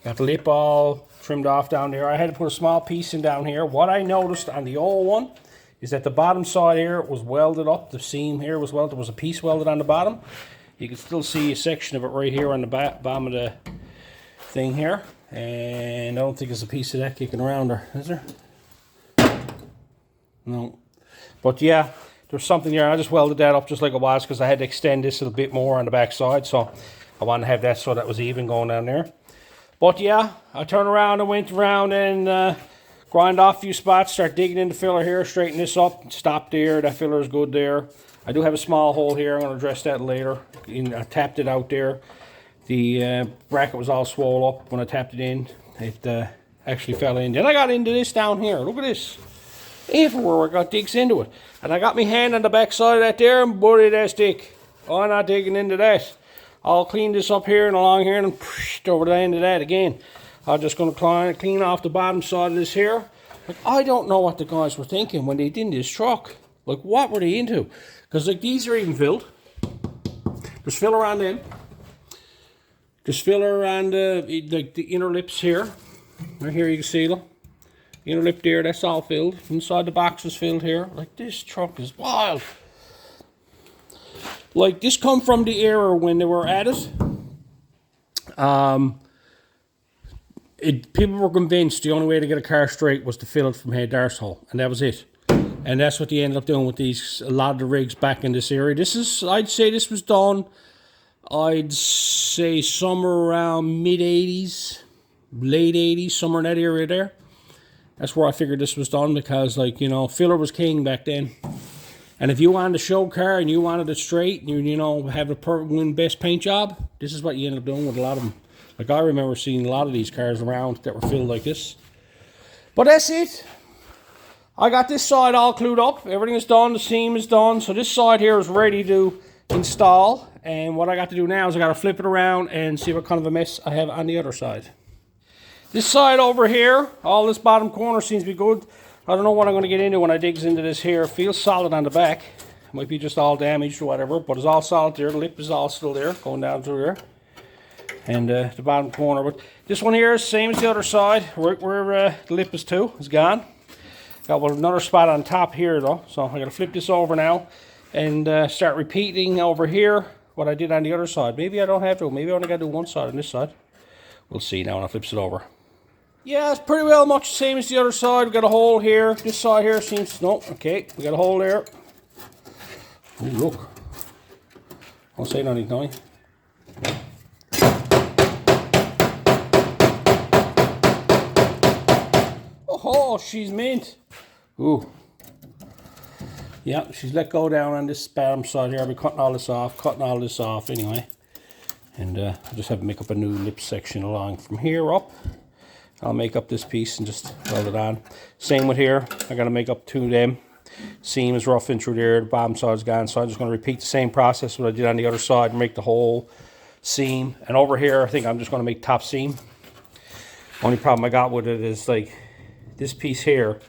Got the lip all trimmed off down there. I had to put a small piece in down here. What I noticed on the old one is that the bottom side here was welded up. The seam here was welded. There was a piece welded on the bottom. You can still see a section of it right here on the bottom of the thing here. And I don't think there's a piece of that kicking around there, is there? No. But yeah, there's something there. I just welded that up just like it was because I had to extend this a little bit more on the back side. So I wanted to have that so that was even going down there. But yeah, I turned around and went around and grind off a few spots, start digging in the filler here, straighten this up, stop there, that filler is good there. I do have a small hole here, I'm going to address that later. I tapped it out there. The bracket was all swole up when I tapped it in. It actually fell in. Then I got into this down here, look at this. Everywhere I got digs into it. And I got my hand on the back side of that there and buried that stick. Oh, I'm not digging into that. I'll clean this up here and along here and over the end of that again. I'm just going to clean off the bottom side of this here. Like, I don't know what the guys were thinking when they did this truck. Like, what were they into? Because like these are even filled. There's filler on them. There's filler on the inner lips here. Right here you can see them. Inner lip there, that's all filled. Inside the box is filled here. Like, this truck is wild. Like, this come from the era when they were at it. People were convinced the only way to get a car straight was to fill it from head to arsehole, and that was it. And that's what they ended up doing with a lot of the rigs back in this area. I'd say this was done, I'd say somewhere around mid-80s, late 80s, somewhere in that area there. That's where I figured this was done because, like, you know, filler was king back then. And if you wanted a show car and you wanted it straight and you know, have a perfect best paint job, this is what you end up doing with a lot of them. Like, I remember seeing a lot of these cars around that were filled like this. But that's it. I got this side all glued up. Everything is done. The seam is done. So this side here is ready to install. And what I got to do now is I got to flip it around and see what kind of a mess I have on the other side. This side over here, all this bottom corner seems to be good. I don't know what I'm going to get into when I digs into this here. It feels solid on the back. It might be just all damaged or whatever, but it's all solid there. The lip is all still there, going down through there. And the bottom corner. But this one here is same as the other side. Right where the lip is too, is gone. Got another spot on top here though. So I'm going to flip this over now and start repeating over here what I did on the other side. Maybe I don't have to. Maybe I only got to do one side on this side. we'll see now when I flips it over. Yeah, it's pretty well much the same as the other side. We got a hole here. This side here seems, no, okay, we got a hole there. Oh, look. Don't say nothing, no. Oh, she's mint. Ooh. Yeah, she's let go down on this bottom side here. I'll be cutting all this off anyway. And I'll just have to make up a new lip section along from here up. I'll make up this piece and just weld it on. Same with here. I got to make up 2 of them. Seam is rough in through there. The bottom side's gone. So I'm just going to repeat the same process what I did on the other side and make the whole seam. And over here, I think I'm just going to make top seam. Only problem I got with it is like this piece here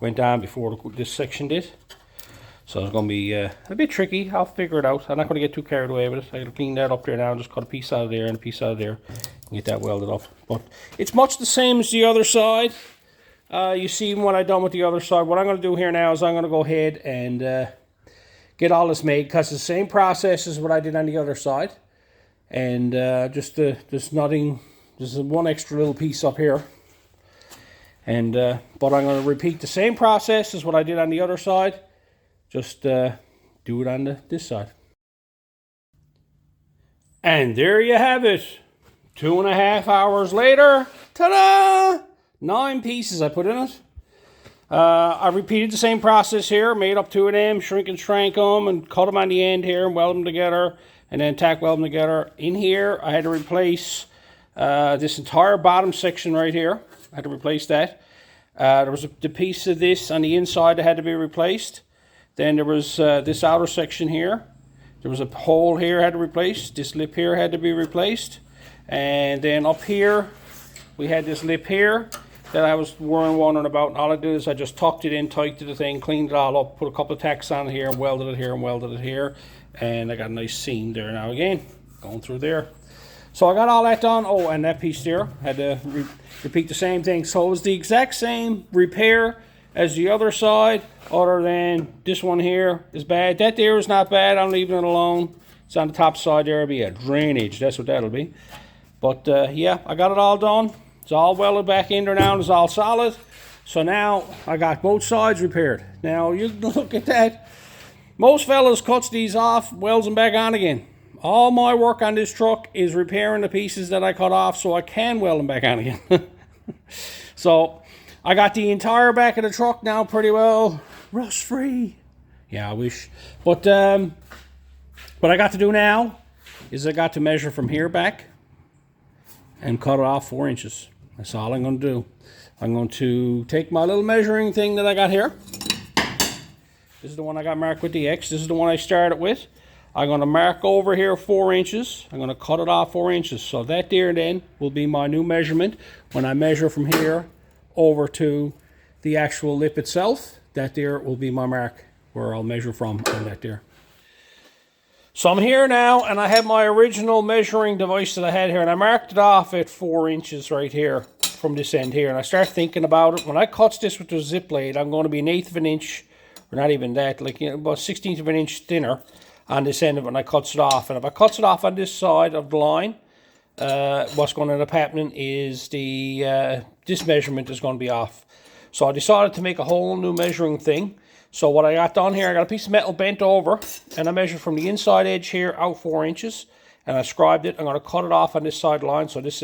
went down before this section did. So it's going to be a bit tricky. I'll figure it out. I'm not going to get too carried away with it. I'm going to clean that up there now and just cut a piece out of there and a piece out of there and get that welded up. But it's much the same as the other side. You see what I've done with the other side. What I'm going to do here now is I'm going to go ahead and get all this made, because it's the same process as what I did on the other side. And just nothing, just one extra little piece up here. And but I'm going to repeat the same process as what I did on the other side. Just do it on this side. And there you have it. 2.5 hours later. Ta-da! 9 pieces I put in it. I repeated the same process here. Made up 2 of them. Shrink and shrank them. And cut them on the end here. And weld them together. And then tack weld them together. In here I had to replace this entire bottom section right here. I had to replace that. There was the piece of this on the inside that had to be replaced. Then there was this outer section here. There was a hole here had to be replaced. This lip here had to be replaced. And then up here, we had this lip here that I was wondering about. And all I did is I just tucked it in tight to the thing, cleaned it all up, put a couple of tacks on here, and welded it here and welded it here. And I got a nice seam there now again, going through there. So I got all that done. Oh, and that piece there, had to repeat the same thing. So it was the exact same repair as the other side, other than this one here is bad. That there is not bad. I'm leaving it alone. It's on the top side there. It'll be a drainage. That's what that'll be. But yeah, I got it all done. It's all welded back in there now. It's all solid. So now I got both sides repaired. Now you look at that. Most fellas cuts these off, welds them back on again. All my work on this truck is repairing the pieces that I cut off so I can weld them back on again. So I got the entire back of the truck now pretty well rust free. Yeah, I wish. But what I got to do now is I got to measure from here back and cut it off 4 inches. That's all I'm going to do. I'm going to take my little measuring thing that I got here. This is the one I got marked with the X. This is the one I started with. I'm going to mark over here 4 inches. I'm going to cut it off 4 inches. So that there then will be my new measurement when I measure from here over to the actual lip itself. That there will be my mark where I'll measure from on that there. So I'm here now and I have my original measuring device that I had here, and I marked it off at 4 inches right here from this end here. And I start thinking about it. When I cut this with the zip blade, I'm going to be 1/8 of an inch, or not even that, like, you know, about 1/16 of an inch thinner on this end of it when I cuts it off. And if I cuts it off on this side of the line, what's going to end up happening is this measurement is going to be off. So I decided to make a whole new measuring thing. So what I got done here, I got a piece of metal bent over, and I measured from the inside edge here out 4 inches, and I scribed it. I'm going to cut it off on this side line, so this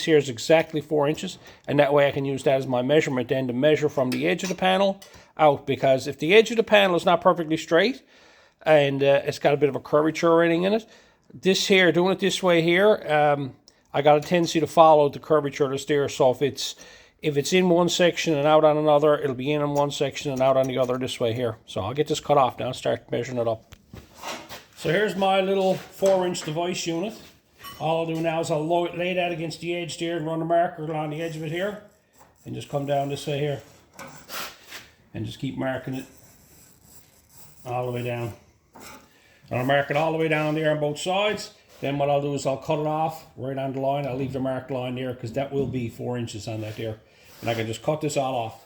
here is exactly 4 inches, and that way I can use that as my measurement then to measure from the edge of the panel out, because if the edge of the panel is not perfectly straight, and it's got a bit of a curvature or anything in it, this here, doing it this way here, I got a tendency to follow the curvature that's there. So if it's in one section and out on another, it'll be in one section and out on the other this way here. So I'll get this cut off now and start measuring it up. So here's my little 4-inch device unit. All I'll do now is I'll lay that against the edge there and run a marker along the edge of it here, and just come down this way here and just keep marking it all the way down. And I'll mark it all the way down there on both sides. Then what I'll do is I'll cut it off right on the line. I'll leave the marked line there because that will be 4 inches on that there. And I can just cut this all off.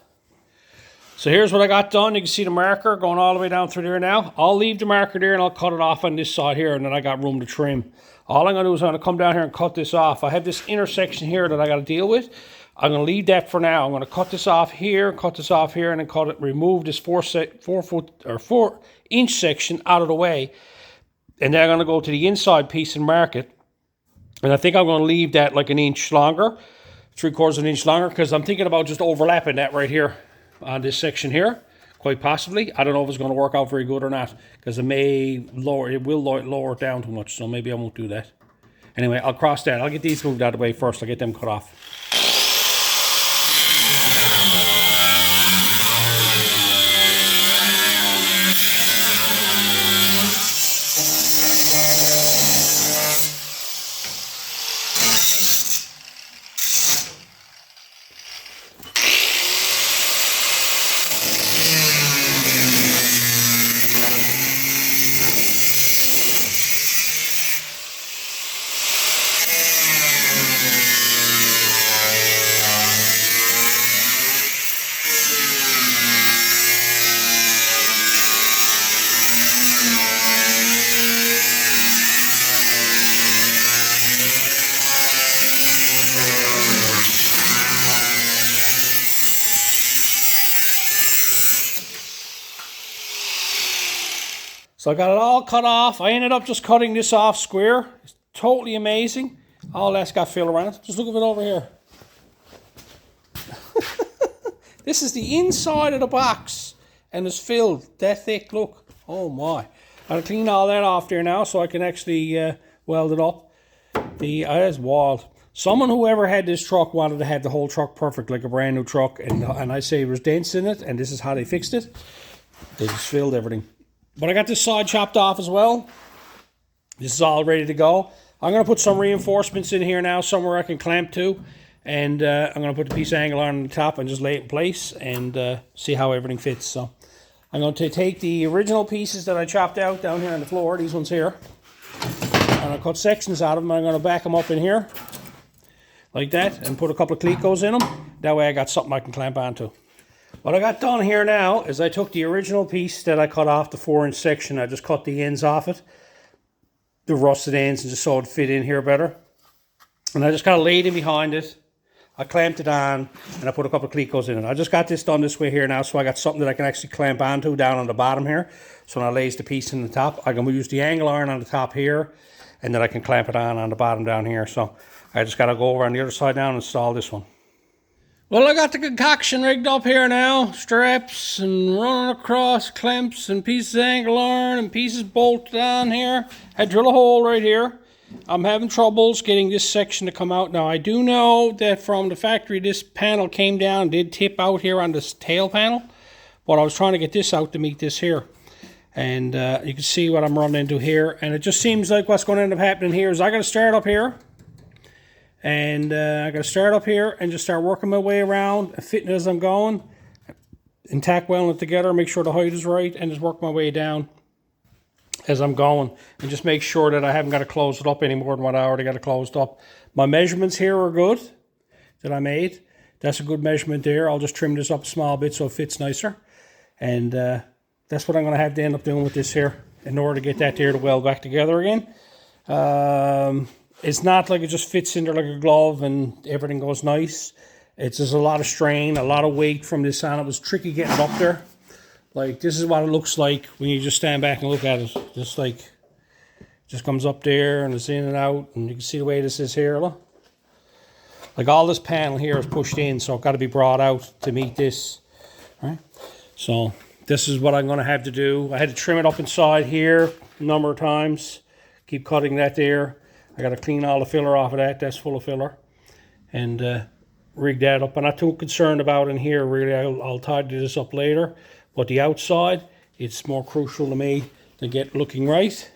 So here's what I got done. You can see the marker going all the way down through there now. I'll leave the marker there and I'll cut it off on this side here, and then I got room to trim. All I'm going to do is I'm going to come down here and cut this off. I have this intersection here that I got to deal with. I'm going to leave that for now. I'm going to cut this off here, cut this off here, and then remove this 4 inch section out of the way. And then I'm going to go to the inside piece and mark it. And I think I'm going to leave that like an inch longer, 3/4 of an inch longer, because I'm thinking about just overlapping that right here on this section here, quite possibly. I don't know if it's going to work out very good or not, because it will lower it down too much, so maybe I won't do that. Anyway, I'll cross that. I'll get these moved out of the way first. I'll get them cut off. So I got it all cut off. I ended up just cutting this off square. It's totally amazing. All that's got filler around it. Just look at it over here. This is the inside of the box, and it's filled that thick. Look. Oh my. I'll clean all that off there now so I can actually weld it up. It's wild. Someone who ever had this truck wanted to have the whole truck perfect, like a brand new truck, and I say there was dents in it, and this is how they fixed it. They just filled everything. But I got this side chopped off as well. This is all ready to go. I'm going to put some reinforcements in here now, somewhere I can clamp to. And I'm going to put the piece of angle iron on the top and just lay it in place and see how everything fits. So I'm going to take the original pieces that I chopped out down here on the floor, these ones here. And I'll cut sections out of them. I'm going to back them up in here like that and put a couple of Clecos in them. That way I got something I can clamp onto. What I got done here now is I took the original piece that I cut off the 4 inch section. I just cut the ends off it, the rusted ends, and just so it fit in here better. And I just kind of laid in behind it. I clamped it on, and I put a couple of Clecos in it. I just got this done this way here now, so I got something that I can actually clamp onto down on the bottom here. So when I lays the piece in the top, I can use the angle iron on the top here, and then I can clamp it on the bottom down here. So I just got to go over on the other side now and install this one. Well, I got the concoction rigged up here now. Straps and running across, clamps and pieces of angle iron and pieces bolted on here. I drill a hole right here. I'm having troubles getting this section to come out. Now, I do know that from the factory, this panel came down, did tip out here on this tail panel. But I was trying to get this out to meet this here. And you can see what I'm running into here. And it just seems like what's going to end up happening here is I got to start up here. And I got to start up here and just start working my way around, fitting it as I'm going, and tack welding it together, make sure the height is right, and just work my way down as I'm going. And just make sure that I haven't got to close it up any more than what I already got it closed up. My measurements here are good that I made. That's a good measurement there. I'll just trim this up a small bit so it fits nicer. And that's what I'm going to have to end up doing with this here in order to get that there to weld back together again. It's not like it just fits in there like a glove and everything goes nice. It's just a lot of strain, a lot of weight from this on. It was tricky getting it up there. Like, this is what it looks like when you just stand back and look at it. Just comes up there and it's in and out. And you can see the way this is here. Look. Like, all this panel here is pushed in, so it's got to be brought out to meet this. All right? So this is what I'm going to have to do. I had to trim it up inside here a number of times. Keep cutting that there. I got to clean all the filler off of that. That's full of filler. And rig that up. I'm not too concerned about in here, really. I'll tidy this up later. But the outside, it's more crucial to me to get looking right.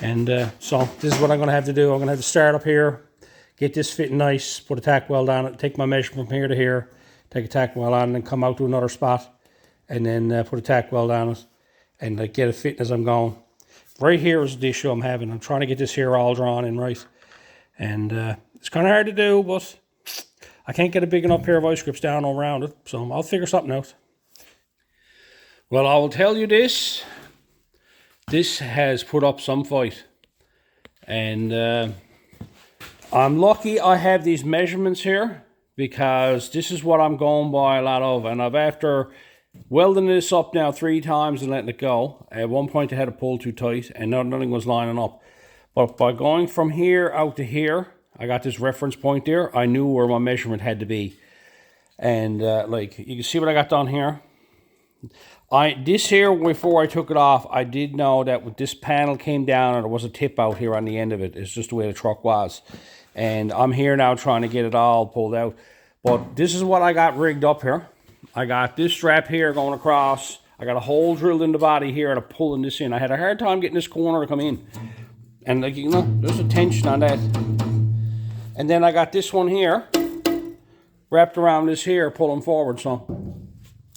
And so this is what I'm going to have to do. I'm going to have to start up here, get this fitting nice, put a tack weld on it, take my measurement from here to here, take a tack weld on, and then come out to another spot, and then put a tack weld on it, and get it fitting as I'm going. Right here is the issue I'm having. I'm trying to get this here all drawn in right. And it's kind of hard to do, but I can't get a big enough pair of vice grips down around it. So I'll figure something out. Well, I will tell you this. This has put up some fight. And I'm lucky I have these measurements here, because this is what I'm going by a lot of. And I've, after welding this up now 3 times and letting it go, at one point I had to pull too tight and nothing was lining up. But by going from here out to here, I got this reference point there. I knew where my measurement had to be. And like, you can see what I got done here. This here, before I took it off, I did know that with this panel came down and there was a tip out here on the end of it. It's just the way the truck was. And I'm here now trying to get it all pulled out. But this is what I got rigged up here. I got this strap here going across. I got a hole drilled in the body here and I'm pulling this in. I had a hard time getting this corner to come in. And like, you know, there's a tension on that. And then I got this one here wrapped around this here, pulling forward. So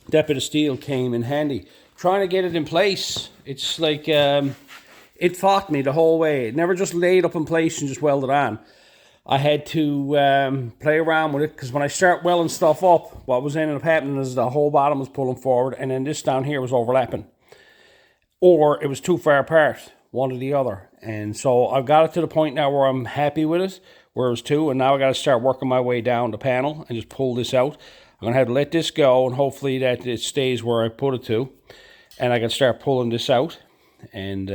that bit of steel came in handy. Trying to get it in place, it's like, it fought me the whole way. It never just laid up in place and just welded on. I had to play around with it, because when I start welding stuff up, what was ending up happening is the whole bottom was pulling forward, and then this down here was overlapping. Or it was too far apart, one or the other. And so I've got it to the point now where I'm happy with it, where it was two, and now I got to start working my way down the panel and just pull this out. I'm going to have to let this go, and hopefully that it stays where I put it to. And I can start pulling this out and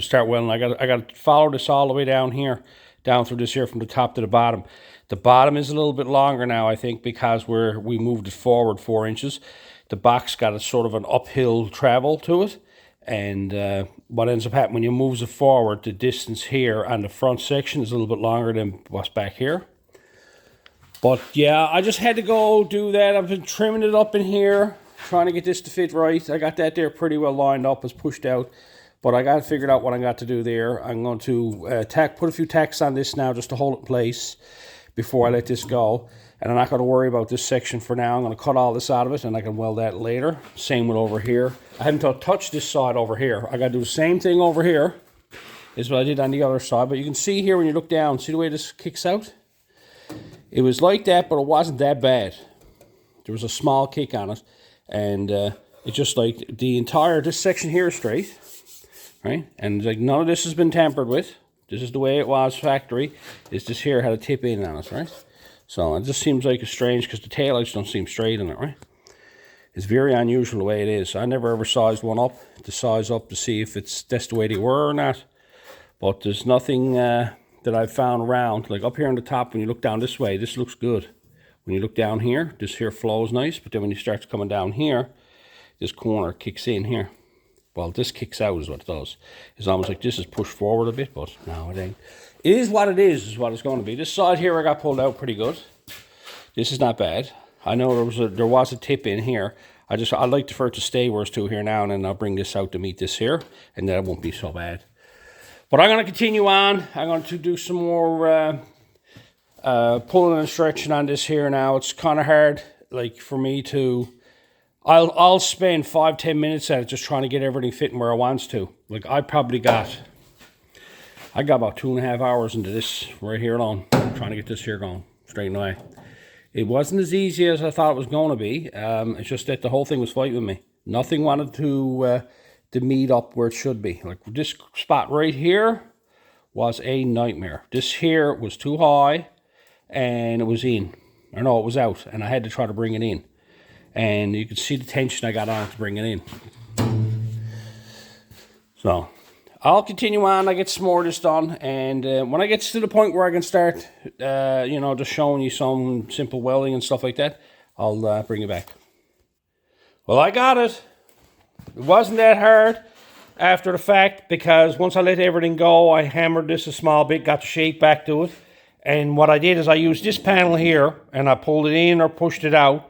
start welding. I got to follow this all the way down here, down through this here from the top to the bottom. The bottom is a little bit longer now, I think, because we moved it forward 4 inches. The box got a sort of an uphill travel to it. And what ends up happening when you move it forward, the distance here on the front section is a little bit longer than what's back here. But yeah, I just had to go do that. I've been trimming it up in here, trying to get this to fit right. I got that there pretty well lined up, it's pushed out. But I got to figure out what I got to do there. I'm going to put a few tacks on this now just to hold it in place before I let this go. And I'm not going to worry about this section for now. I'm going to cut all this out of it and I can weld that later. Same with over here. I haven't touched this side over here. I got to do the same thing over here is what I did on the other side. But you can see here when you look down, see the way this kicks out? It was like that, but it wasn't that bad. There was a small kick on it. And it just like this section here is straight. Right? And like none of this has been tampered with. This is the way it was factory. It's this here had a tip in on it, right? So it just seems like it's strange because the taillights don't seem straight in it, right? It's very unusual the way it is. I never ever sized one up to size up to see if that's the way they were or not. But there's nothing that I've found around. Like up here on the top, when you look down this way, this looks good. When you look down here, this here flows nice. But then when you start coming down here, this corner kicks in here. Well, this kicks out is what it does. It's almost like this is pushed forward a bit, but no, it ain't. It is what it is what it's going to be. This side here I got pulled out pretty good. This is not bad. I know there was a tip in here. I'd like for it to stay where it's to here now, and then I'll bring this out to meet this here, and then it won't be so bad. But I'm going to continue on. I'm going to do some more pulling and stretching on this here now. It's kind of hard, like, for me to... I'll spend 5-10 minutes at it just trying to get everything fitting where I wants to. Like I got about 2.5 hours into this right here alone, trying to get this here going straight away. It wasn't as easy as I thought it was going to be. It's just that the whole thing was fighting with me. Nothing wanted to meet up where it should be. Like this spot right here was a nightmare. This here was too high and it was in. Or no, it was out, and I had to try to bring it in. And you can see the tension I got on it to bring it in. So I'll continue on. I get some more of this done, and when I get to the point where I can start, just showing you some simple welding and stuff like that, I'll bring it back. Well, I got it. It wasn't that hard after the fact, because once I let everything go, I hammered this a small bit, got the shape back to it. And what I did is I used this panel here, and I pulled it in or pushed it out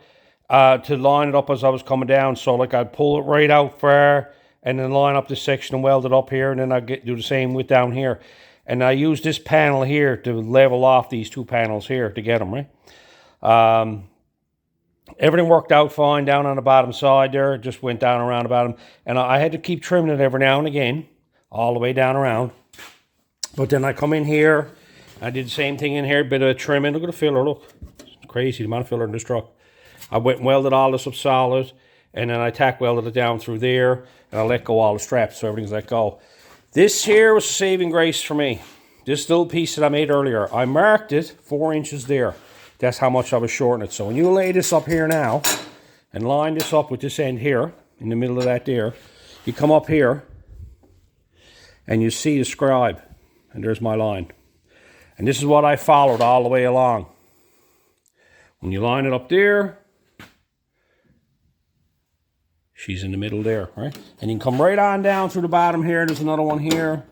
to line it up as I was coming down. So like I'd pull it right out far and then line up this section and weld it up here, and then I'd do the same with down here. And I use this panel here to level off these two panels here to get them, right? Everything worked out fine down on the bottom side there. It just went down around the bottom. And I had to keep trimming it every now and again, all the way down around. But then I come in here, I did the same thing in here, bit of trimming. Look at the filler, look. It's crazy, the amount of filler in this truck. I went and welded all this up solid, and then I tack welded it down through there, and I let go all the straps, so everything's let go. This here was a saving grace for me. This little piece that I made earlier, I marked it 4 inches there. That's how much I was shorting it. So when you lay this up here now, and line this up with this end here, in the middle of that there, you come up here, and you see the scribe, and there's my line. And this is what I followed all the way along. When you line it up there, she's in the middle there, right? And you can come right on down through the bottom here. There's another one here.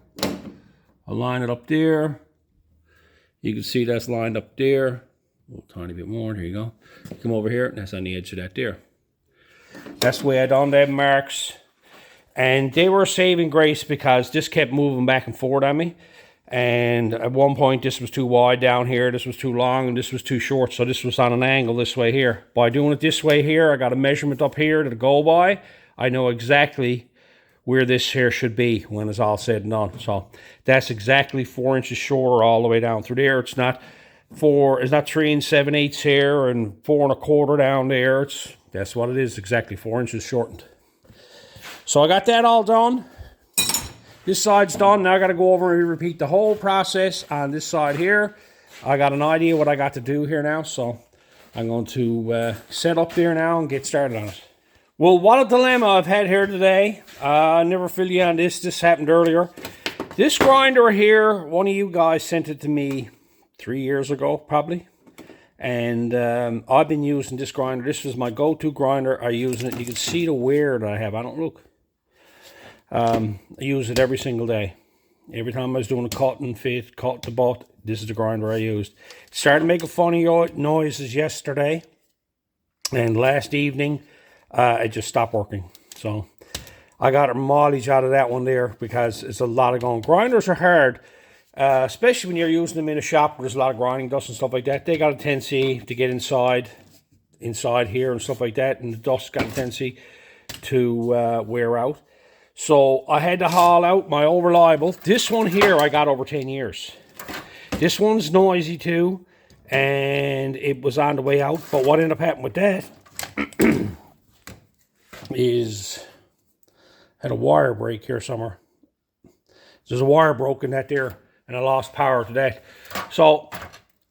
I'll line it up there. You can see that's lined up there. A little tiny bit more. There you go. Come over here. That's on the edge of that there. That's the way I done them marks. And they were a saving grace because this kept moving back and forth on me. And at one point, this was too wide down here. This was too long, and this was too short. So this was on an angle this way here. By doing it this way here, I got a measurement up here to go by. I know exactly where this here should be when it's all said and done. So that's exactly 4 inches shorter all the way down through there. It's not 3 7/8 here and 4 1/4 down there. That's what it is, exactly 4 inches shortened. So I got that all done. This side's done. Now I got to go over and repeat the whole process on this side here. I got an idea what I got to do here now, so I'm going to set up there now and get started on it. Well, what a dilemma I've had here today. I never filled you on this. This happened earlier. This grinder here, one of you guys sent it to me 3 years ago, probably. And I've been using this grinder. This was my go-to grinder. I use it. You can see the wear that I have. I don't look. I use it every single day. Every time I was doing a cut and fit, cut the butt, this is the grinder I used. It started making funny noises yesterday. And last evening, it just stopped working. So I got a mileage out of that one there because it's a lot of going. Grinders are hard, especially when you're using them in a shop where there's a lot of grinding dust and stuff like that. They got a tendency to get inside here and stuff like that, and the dust got a tendency to wear out. So I had to haul out my old reliable. This one here I got over 10 years. This one's noisy too, and it was on the way out. But what ended up happening with that is had a wire break here somewhere. There's a wire broken that there, and I lost power to that. So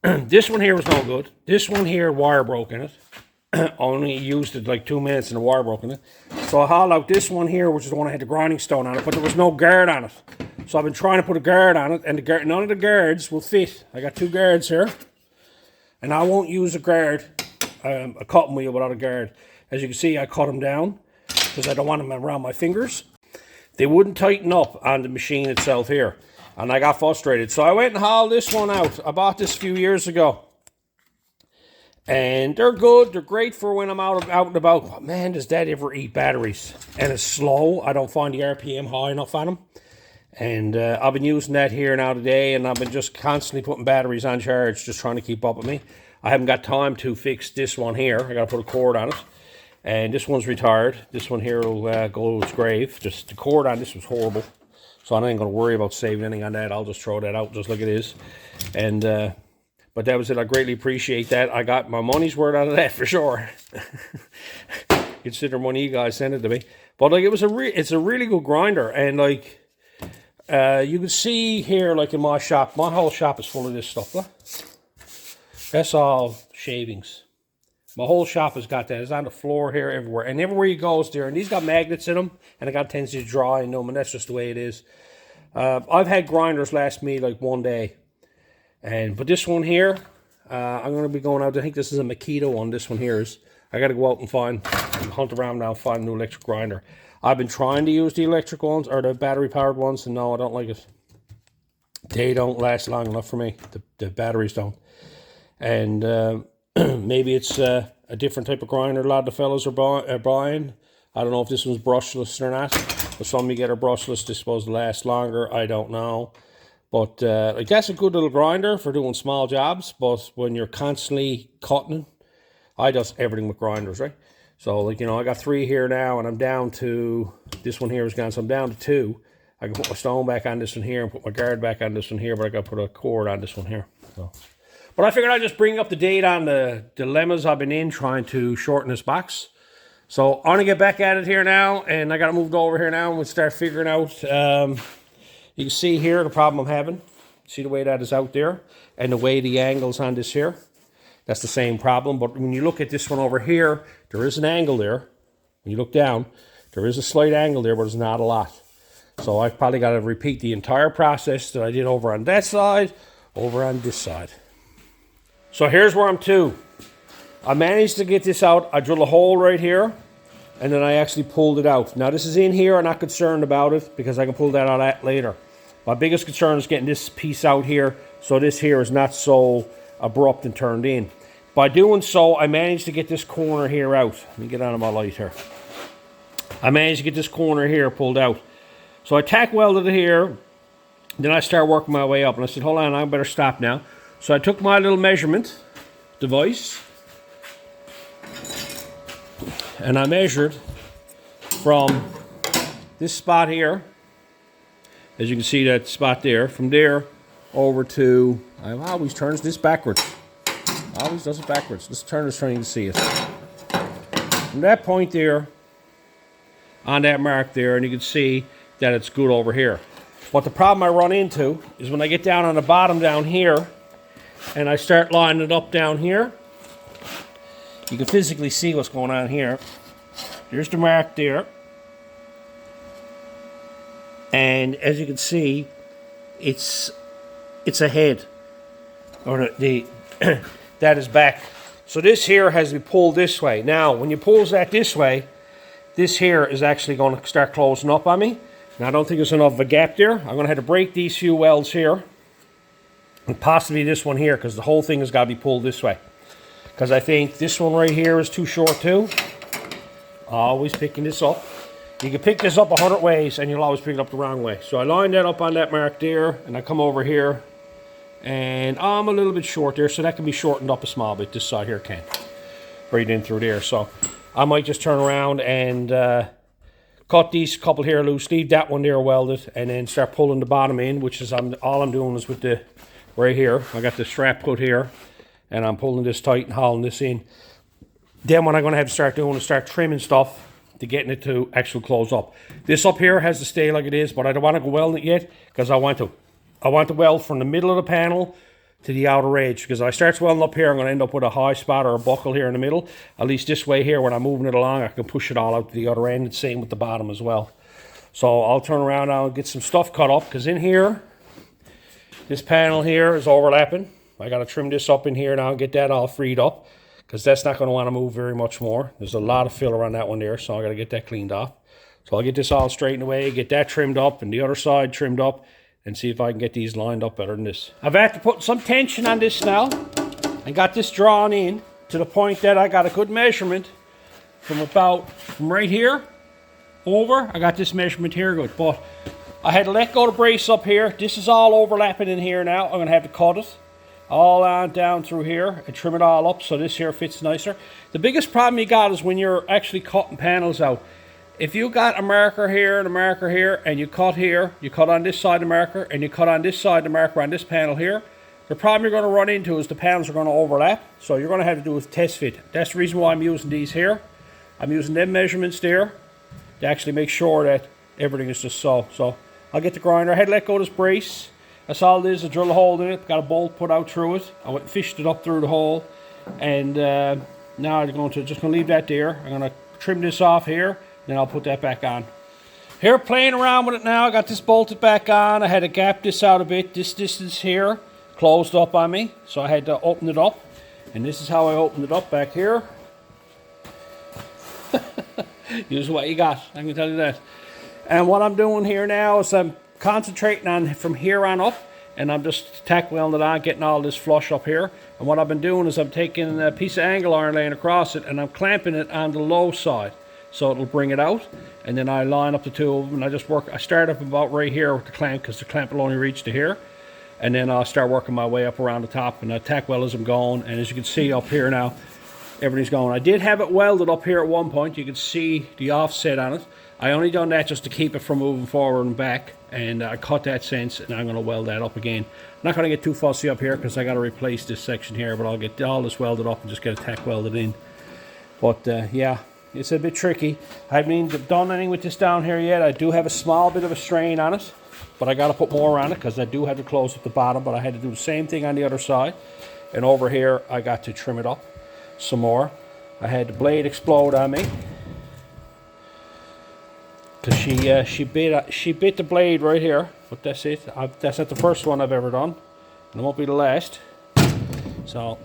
this one here was no good. This one here, wire broke in it. Only used it like 2 minutes and the wire broke in it. So I hauled out this one here, which is the one that had the grinding stone on it, but there was no guard on it. So I've been trying to put a guard on it, and none of the guards will fit. I got 2 guards here, and I won't use a guard, a cutting wheel without a guard. As you can see, I cut them down because I don't want them around my fingers. They wouldn't tighten up on the machine itself here, and I got frustrated. So I went and hauled this one out. I bought this a few years ago. And they're good. They're great for when I'm out and about. But man, does that ever eat batteries? And it's slow. I don't find the RPM high enough on them. And I've been using that here now today, and I've been just constantly putting batteries on charge, just trying to keep up with me. I haven't got time to fix this one here. I got to put a cord on it. And this one's retired. This one here will go to its grave. Just the cord on this was horrible. So I ain't going to worry about saving anything on that. I'll just throw that out just like it is. And but that was it. I greatly appreciate that. I got my money's worth out of that for sure. Consider one of you guys sent it to me. But like it's a really good grinder. And like you can see here, like in my shop, my whole shop is full of this stuff. Look. That's all shavings. My whole shop has got that. It's on the floor here, everywhere. And everywhere you go is there. And these got magnets in them. And I got a tendency to dry in them. And that's just the way it is. I've had grinders last me like 1 day. But this one here, I'm going to be going out. I think this is a Makita one. This one here is. I got to go out and hunt around now and find a new electric grinder. I've been trying to use the electric ones or the battery powered ones, and no, I don't like it. They don't last long enough for me. The batteries don't. And maybe it's a different type of grinder a lot of the fellas are buying. I don't know if this one's brushless or not. But some you get are brushless. They're supposed to last longer. I don't know. But like that's a good little grinder for doing small jobs. But when you're constantly cutting, I does everything with grinders, right? So like, you know, I got 3 here now, and I'm down to, this one here is gone, so I'm down to 2. I can put my stone back on this one here and put my guard back on this one here, but I got to put a cord on this one here. So, but I figured I'd just bring up the date on the dilemmas I've been in trying to shorten this box. So I'm gonna get back at it here now, and I got it moved over here now, and we'll start figuring out. You can see here the problem I'm having. See the way that is out there, and the way the angles on this here. That's the same problem, but when you look at this one over here, there is an angle there. When you look down, there is a slight angle there, but it's not a lot. So I've probably got to repeat the entire process that I did over on that side, over on this side. So here's where I'm to. I managed to get this out. I drilled a hole right here, and then I actually pulled it out. Now this is in here. I'm not concerned about it because I can pull that out later. My biggest concern is getting this piece out here so this here is not so abrupt and turned in. By doing so, I managed to get this corner here out. Let me get on my light here. I managed to get this corner here pulled out. So I tack welded it here. Then I started working my way up. And I said, hold on, I better stop now. So I took my little measurement device. And I measured from this spot here. As you can see that spot there. From there over to, I always turns this backwards. Always does it backwards. Let's turn this so you can see it. From that point there, on that mark there, and you can see that it's good over here. But the problem I run into is when I get down on the bottom down here, and I start lining it up down here, you can physically see what's going on here. There's the mark there. And as you can see, it's ahead. Or the that is back. So this here has to be pulled this way. Now, when you pull that this way, this here is actually going to start closing up on me. Now, I don't think there's enough of a gap there. I'm going to have to break these few welds here. And possibly this one here, because the whole thing has got to be pulled this way. Because I think this one right here is too short too. Always picking this up. You can pick this up 100 ways, and you'll always pick it up the wrong way. So I line that up on that mark there, and I come over here. And I'm a little bit short there, so that can be shortened up a small bit. This side here can. Right in through there. So I might just turn around and cut these couple here loose, leave that one there welded, and then start pulling the bottom in, which is all I'm doing is with the, right here. I got the strap put here, and I'm pulling this tight and hauling this in. Then what I'm going to have to start doing is start trimming stuff to getting it to actually close up. This up here has to stay like it is, but I don't want to go welding it yet, because I want to weld from the middle of the panel to the outer edge, because if I start welding up here, I'm going to end up with a high spot or a buckle here in the middle. At least this way here, when I'm moving it along, I can push it all out to the other end, and same with the bottom as well. So I'll turn around now and get some stuff cut up, because in here, this panel here is overlapping. I got to trim this up in here now and get that all freed up, because that's not going to want to move very much more. There's a lot of filler on that one there, so I got to get that cleaned off. So I'll get this all straightened away, get that trimmed up, and the other side trimmed up, and see if I can get these lined up better than this. I've had to put some tension on this now, and got this drawn in to the point that I got a good measurement from right here over. I got this measurement here good, but I had to let go the brace up here. This is all overlapping in here now. I'm going to have to cut it all on down through here and trim it all up so this here fits nicer. The biggest problem you got is when you're actually cutting panels out. If you got a marker here and a marker here, and you cut here, you cut on this side of the marker, and you cut on this side of the marker on this panel here, the problem you're going to run into is the panels are going to overlap, so you're going to have to do a test fit. That's the reason why I'm using these here. I'm using them measurements there to actually make sure that everything is just so. So I'll get the grinder. I had to let go of this brace. That's all it is. I drill a hole in it, got a bolt put out through it. I went and fished it up through the hole, and now I'm just going to leave that there. I'm going to trim this off here. Then I'll put that back on. Here, playing around with it now. I got this bolted back on. I had to gap this out a bit. This distance here closed up on me, so I had to open it up. And this is how I opened it up back here. Use what you got, I can tell you that. And what I'm doing here now is I'm concentrating on from here on up, and I'm just tack welding it on, getting all this flush up here. And what I've been doing is I'm taking a piece of angle iron, laying across it, and I'm clamping it on the low side, so it'll bring it out. And then I line up the two of them, and I just work. I start up about right here with the clamp, because the clamp will only reach to here. And then I'll start working my way up around the top, and I tack weld as I'm going. And as you can see up here now, everything's going. I did have it welded up here at one point. You can see the offset on it. I only done that just to keep it from moving forward and back. And I cut that since, and I'm going to weld that up again. I'm not going to get too fussy up here, because I got to replace this section here. But I'll get all this welded up and just get a tack welded in. But yeah. It's a bit tricky. I haven't even done anything with this down here yet. I do have a small bit of a strain on it, but I got to put more on it because I do have to close up the bottom, but I had to do the same thing on the other side. And over here, I got to trim it up some more. I had the blade explode on me because she bit the blade right here. But that's it. That's not the first one I've ever done, and it won't be the last. So,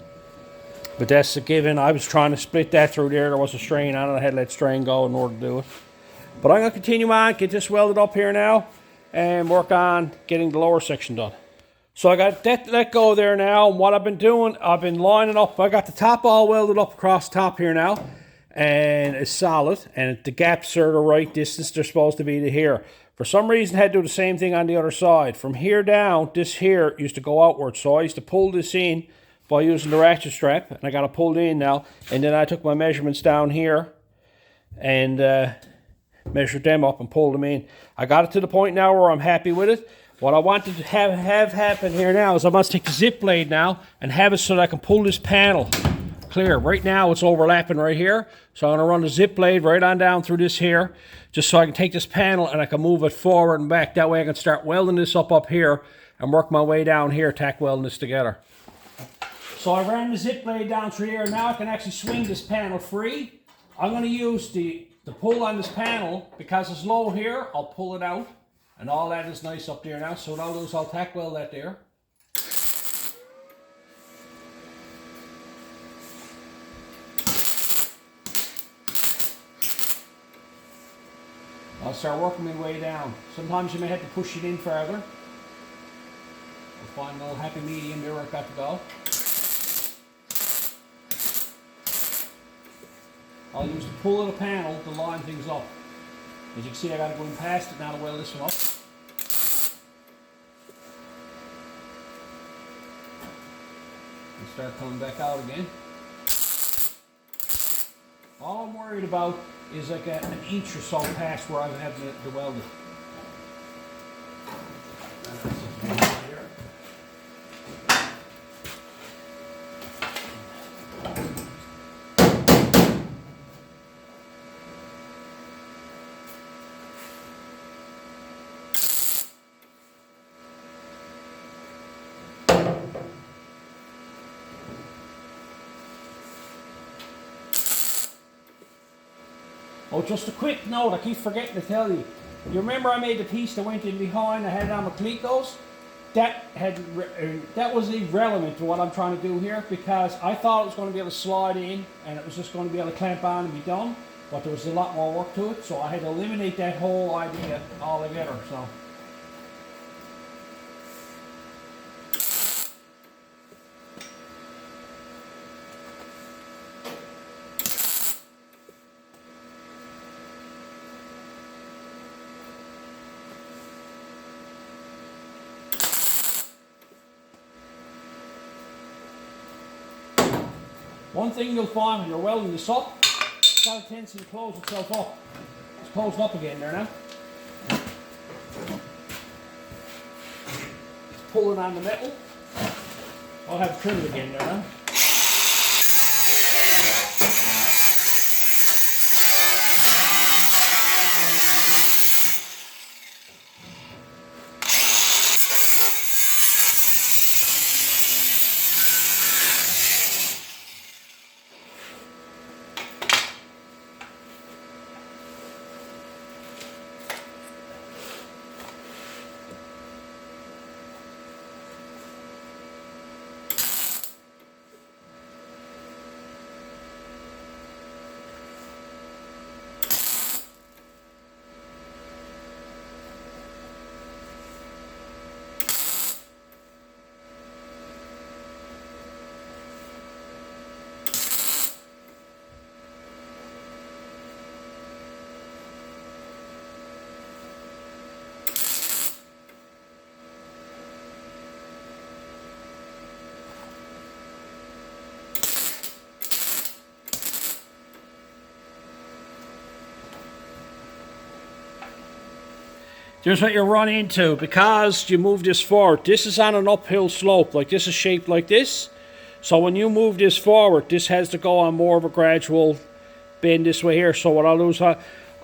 but that's a given. I was trying to split that through there. There was a strain on it. I had to let strain go in order to do it. But I'm going to continue on, get this welded up here now, and work on getting the lower section done. So I got that let go there now. And what I've been doing, I've been lining up. I got the top all welded up across the top here now, and it's solid. And the gaps are the right distance. They're supposed to be to here. For some reason, I had to do the same thing on the other side. From here down, this here used to go outward. So I used to pull this in by using the ratchet strap, and I got it pulled in now. And then I took my measurements down here and measured them up and pulled them in. I got it to the point now where I'm happy with it. What I want to have happen here now is I must take the zip blade now and have it so that I can pull this panel clear. Right now it's overlapping right here, so I'm going to run the zip blade right on down through this here, just so I can take this panel and I can move it forward and back. That way I can start welding this up here and work my way down here, tack welding this together. So I ran the zip blade down through here, and now I can actually swing this panel free. I'm going to use the pull on this panel because it's low here. I'll pull it out, and all that is nice up there now. So what I'll do is I'll tack weld that there. I'll start working my way down. Sometimes you may have to push it in further. I'll find a little happy medium there where I've got to go. I'll use the pull of the panel to line things up. As you can see, I got to go in past it now to weld this one up. And start coming back out again. All I'm worried about is like an inch or so past where I have the weld it. Oh, just a quick note, I keep forgetting to tell you. You remember I made the piece that went in behind, I had it on my cleats? That was irrelevant to what I'm trying to do here, because I thought it was going to be able to slide in and it was just going to be able to clamp on and be done, but there was a lot more work to it, so I had to eliminate that whole idea altogether. So. One thing you'll find when you're welding this up, it's got a tendency to close itself up. It's closed up again there now. It's pulling on the metal. I'll have to trim it again there now. Here's what you run into because you move this forward. This is on an uphill slope, like this is shaped like this. So when you move this forward, this has to go on more of a gradual bend this way here. So what I'll do is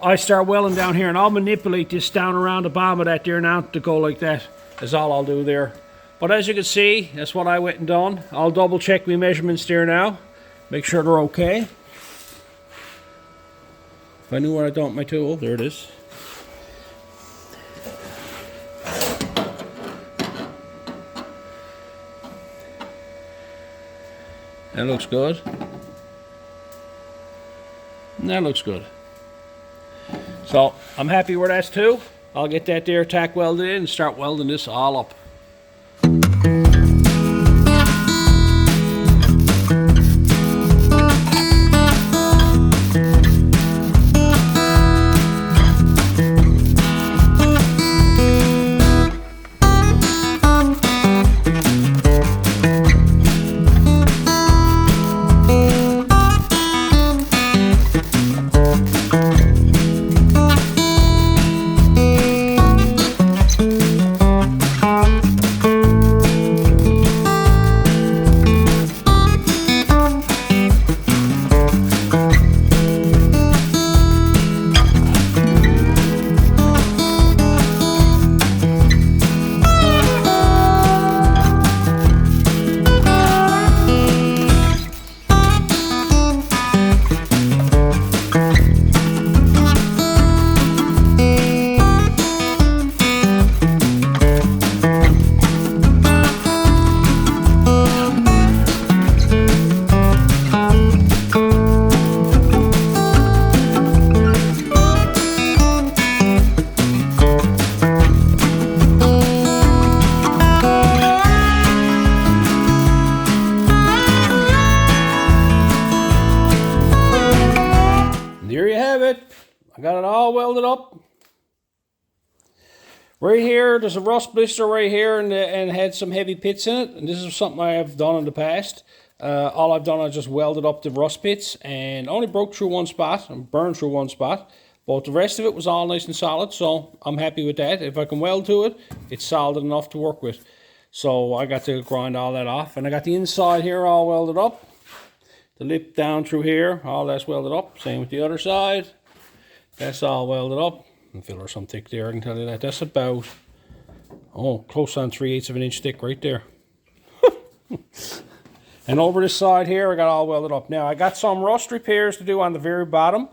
I start welding down here, and I'll manipulate this down around the bottom of that there now to go like that. That's all I'll do there. But as you can see, that's what I went and done. I'll double check my measurements there now. Make sure they're okay. If I knew where I dumped my tool, there it is. That looks good. And that looks good. So I'm happy where that's too. I'll get that there tack welded in and start welding this all up. I got it all welded up. Right here, there's a rust blister right here, and had some heavy pits in it. And this is something I have done in the past. All I've done is just welded up the rust pits, and only broke through one spot and burned through one spot. But the rest of it was all nice and solid, so I'm happy with that. If I can weld to it, it's solid enough to work with. So I got to grind all that off, and I got the inside here all welded up. The lip down through here, all that's welded up. Same with the other side. That's all welded up. And filler some thick there, I can tell you that. That's about, close on 3/8 of an inch thick right there. And over this side here, I got all welded up. Now, I got some rust repairs to do on the very bottom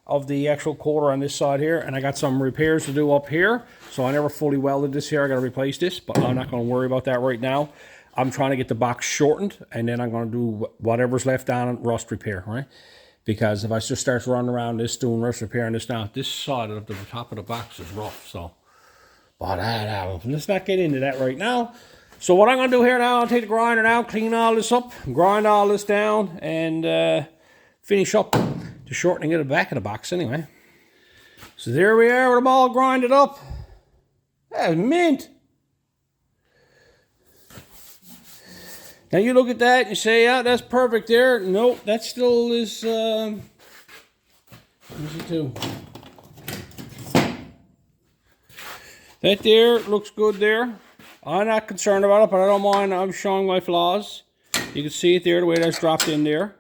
of the actual quarter on this side here, and I got some repairs to do up here. So I never fully welded this here. I got to replace this, but I'm not going to worry about that right now. I'm trying to get the box shortened, and then I'm going to do whatever's left on rust repair, right? Because if I just start running around this doing rust repair and this now, this side of the top of the box is rough. So, but let's not get into that right now. So what I'm going to do here now, I'll take the grinder now, clean all this up, grind all this down, and finish up the shortening of the back of the box anyway. So there we are with them all grinded up. That's mint. Now you look at that and you say, yeah, that's perfect there. Nope, that still is, what does it do? That there looks good there. I'm not concerned about it, but I don't mind. I'm showing my flaws. You can see it there, the way that's dropped in there.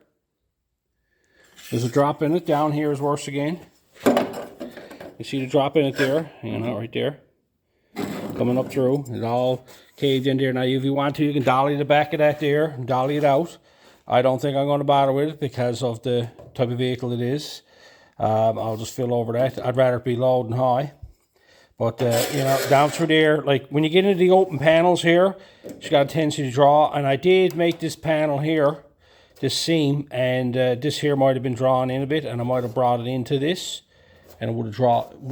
There's a drop in it. Down here is worse again. You see the drop in it there, right there. Coming up through, it's all caved in there. Now, if you want to, you can dolly the back of that there and dolly it out. I don't think I'm going to bother with it because of the type of vehicle it is. I'll just fill over that. I'd rather it be low than high. But, down through there, like when you get into the open panels here, it's got a tendency to draw. And I did make this panel here, this seam, and this here might have been drawn in a bit, and I might have brought it into this. And it would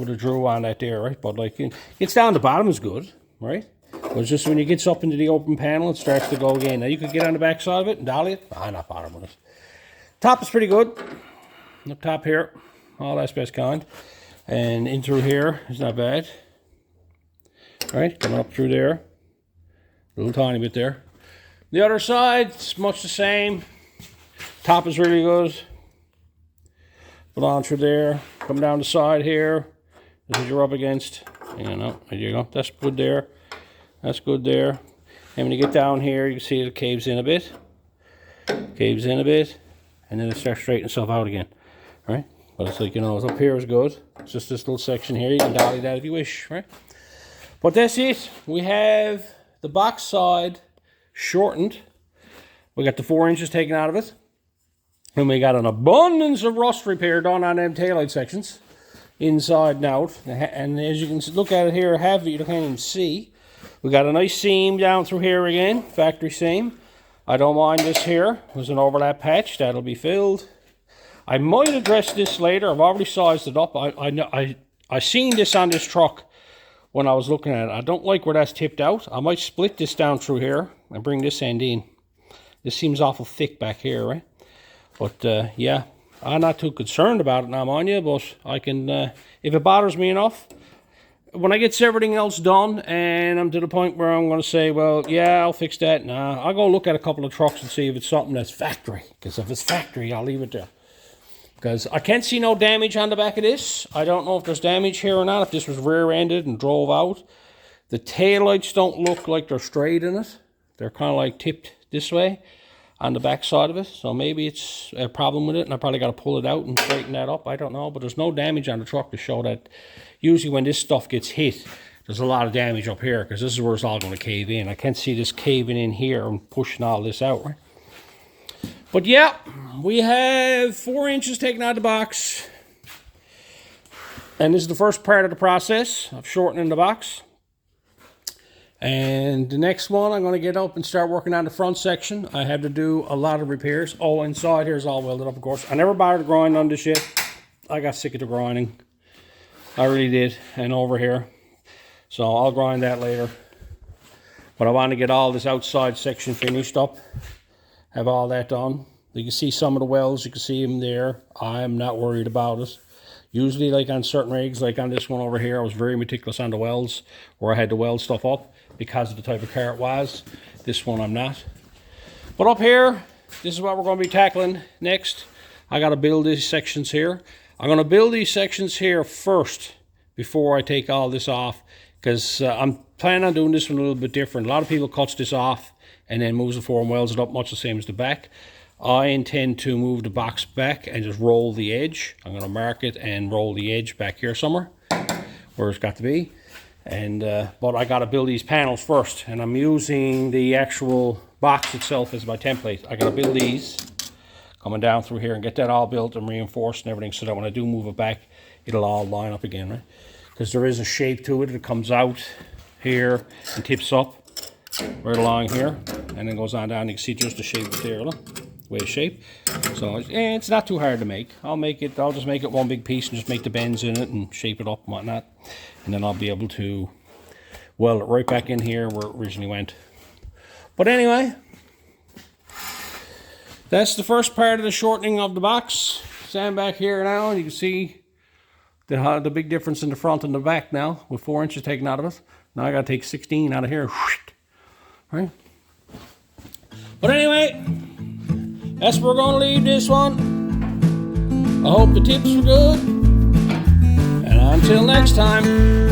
have drew on that there, right? But like, it's down the bottom is good, right? But it's just when it gets up into the open panel, it starts to go again. Now you could get on the back side of it and dolly it. I'm not bothering with it. Top is pretty good. Up top here, all that's best kind. And in through here is not bad. Right, coming up through there. A little tiny bit there. The other side, it's much the same. Top is really good. Put on through there, come down the side here. This is what you're up against. There you go. That's good there. That's good there. And when you get down here, you can see it caves in a bit. Caves in a bit. And then it starts straightening itself out again. right? But it's like, you know, it's up here is good. It's just this little section here. You can dolly that if you wish, right? But that's it. We have the box side shortened. We got the 4 inches taken out of it. And we got an abundance of rust repair done on them taillight sections. Inside and out. And as you can look at it here, half of it you can't even see. We got a nice seam down through here again. Factory seam. I don't mind this here. There's an overlap patch. That'll be filled. I might address this later. I've already sized it up. I seen this on this truck when I was looking at it. I don't like where that's tipped out. I might split this down through here and bring this end in. This seems awful thick back here, right? But yeah, I'm not too concerned about it now, mind you. But I can, if it bothers me enough, when I get everything else done and I'm to the point where I'm going to say, well, yeah, I'll fix that. Nah, I'll go look at a couple of trucks and see if it's something that's factory. Because if it's factory, I'll leave it there. Because I can't see no damage on the back of this. I don't know if there's damage here or not, if this was rear-ended and drove out. The taillights don't look like they're straight in it. They're kind of like tipped this way on the back side of it. So maybe it's a problem with it, and I probably got to pull it out and straighten that up. I don't know, but there's no damage on the truck to show that. Usually when this stuff gets hit, there's a lot of damage up here, because this is where it's all going to cave in. I can't see this caving in here and pushing all this out, right? But yeah, we have 4 inches taken out of the box. And this is the first part of the process of shortening the box. And the next one, I'm going to get up and start working on the front section. I had to do a lot of repairs. Oh, inside here is all welded up, of course. I never bothered to grind on this shit. I got sick of the grinding. I really did. And over here. So I'll grind that later. But I want to get all this outside section finished up. Have all that done. You can see some of the welds. You can see them there. I'm not worried about it. Usually, like on certain rigs, like on this one over here, I was very meticulous on the welds, where I had to weld stuff up because of the type of car it was. This one, I'm not. But up here, this is what we're going to be tackling next. I got to build these sections here. I'm going to build these sections here first before I take all this off, because I'm planning on doing this one a little bit different. A lot of people cuts this off and then moves it forward and welds it up much the same as the back. I intend to move the box back and just roll the edge. I'm going to mark it and roll the edge back here somewhere where it's got to be. And but I got to build these panels first, and I'm using the actual box itself as my template. I got to build these coming down through here and get that all built and reinforced and everything, so that when I do move it back, it'll all line up again, right? Because there is a shape to it. It comes out here and tips up right along here, and then goes on down. You can see just the shape there, look, way of shape. So it's not too hard to make. I'll just make it one big piece and just make the bends in it and shape it up and whatnot, and then I'll be able to weld it right back in here where it originally went. But anyway, that's the first part of the shortening of the box. Stand back here now, and you can see the big difference in the front and the back now, with 4 inches taken out of it. Now I got to take 16 out of here. Right? But anyway, that's where we're going to leave this one. I hope the tips were good. And until next time.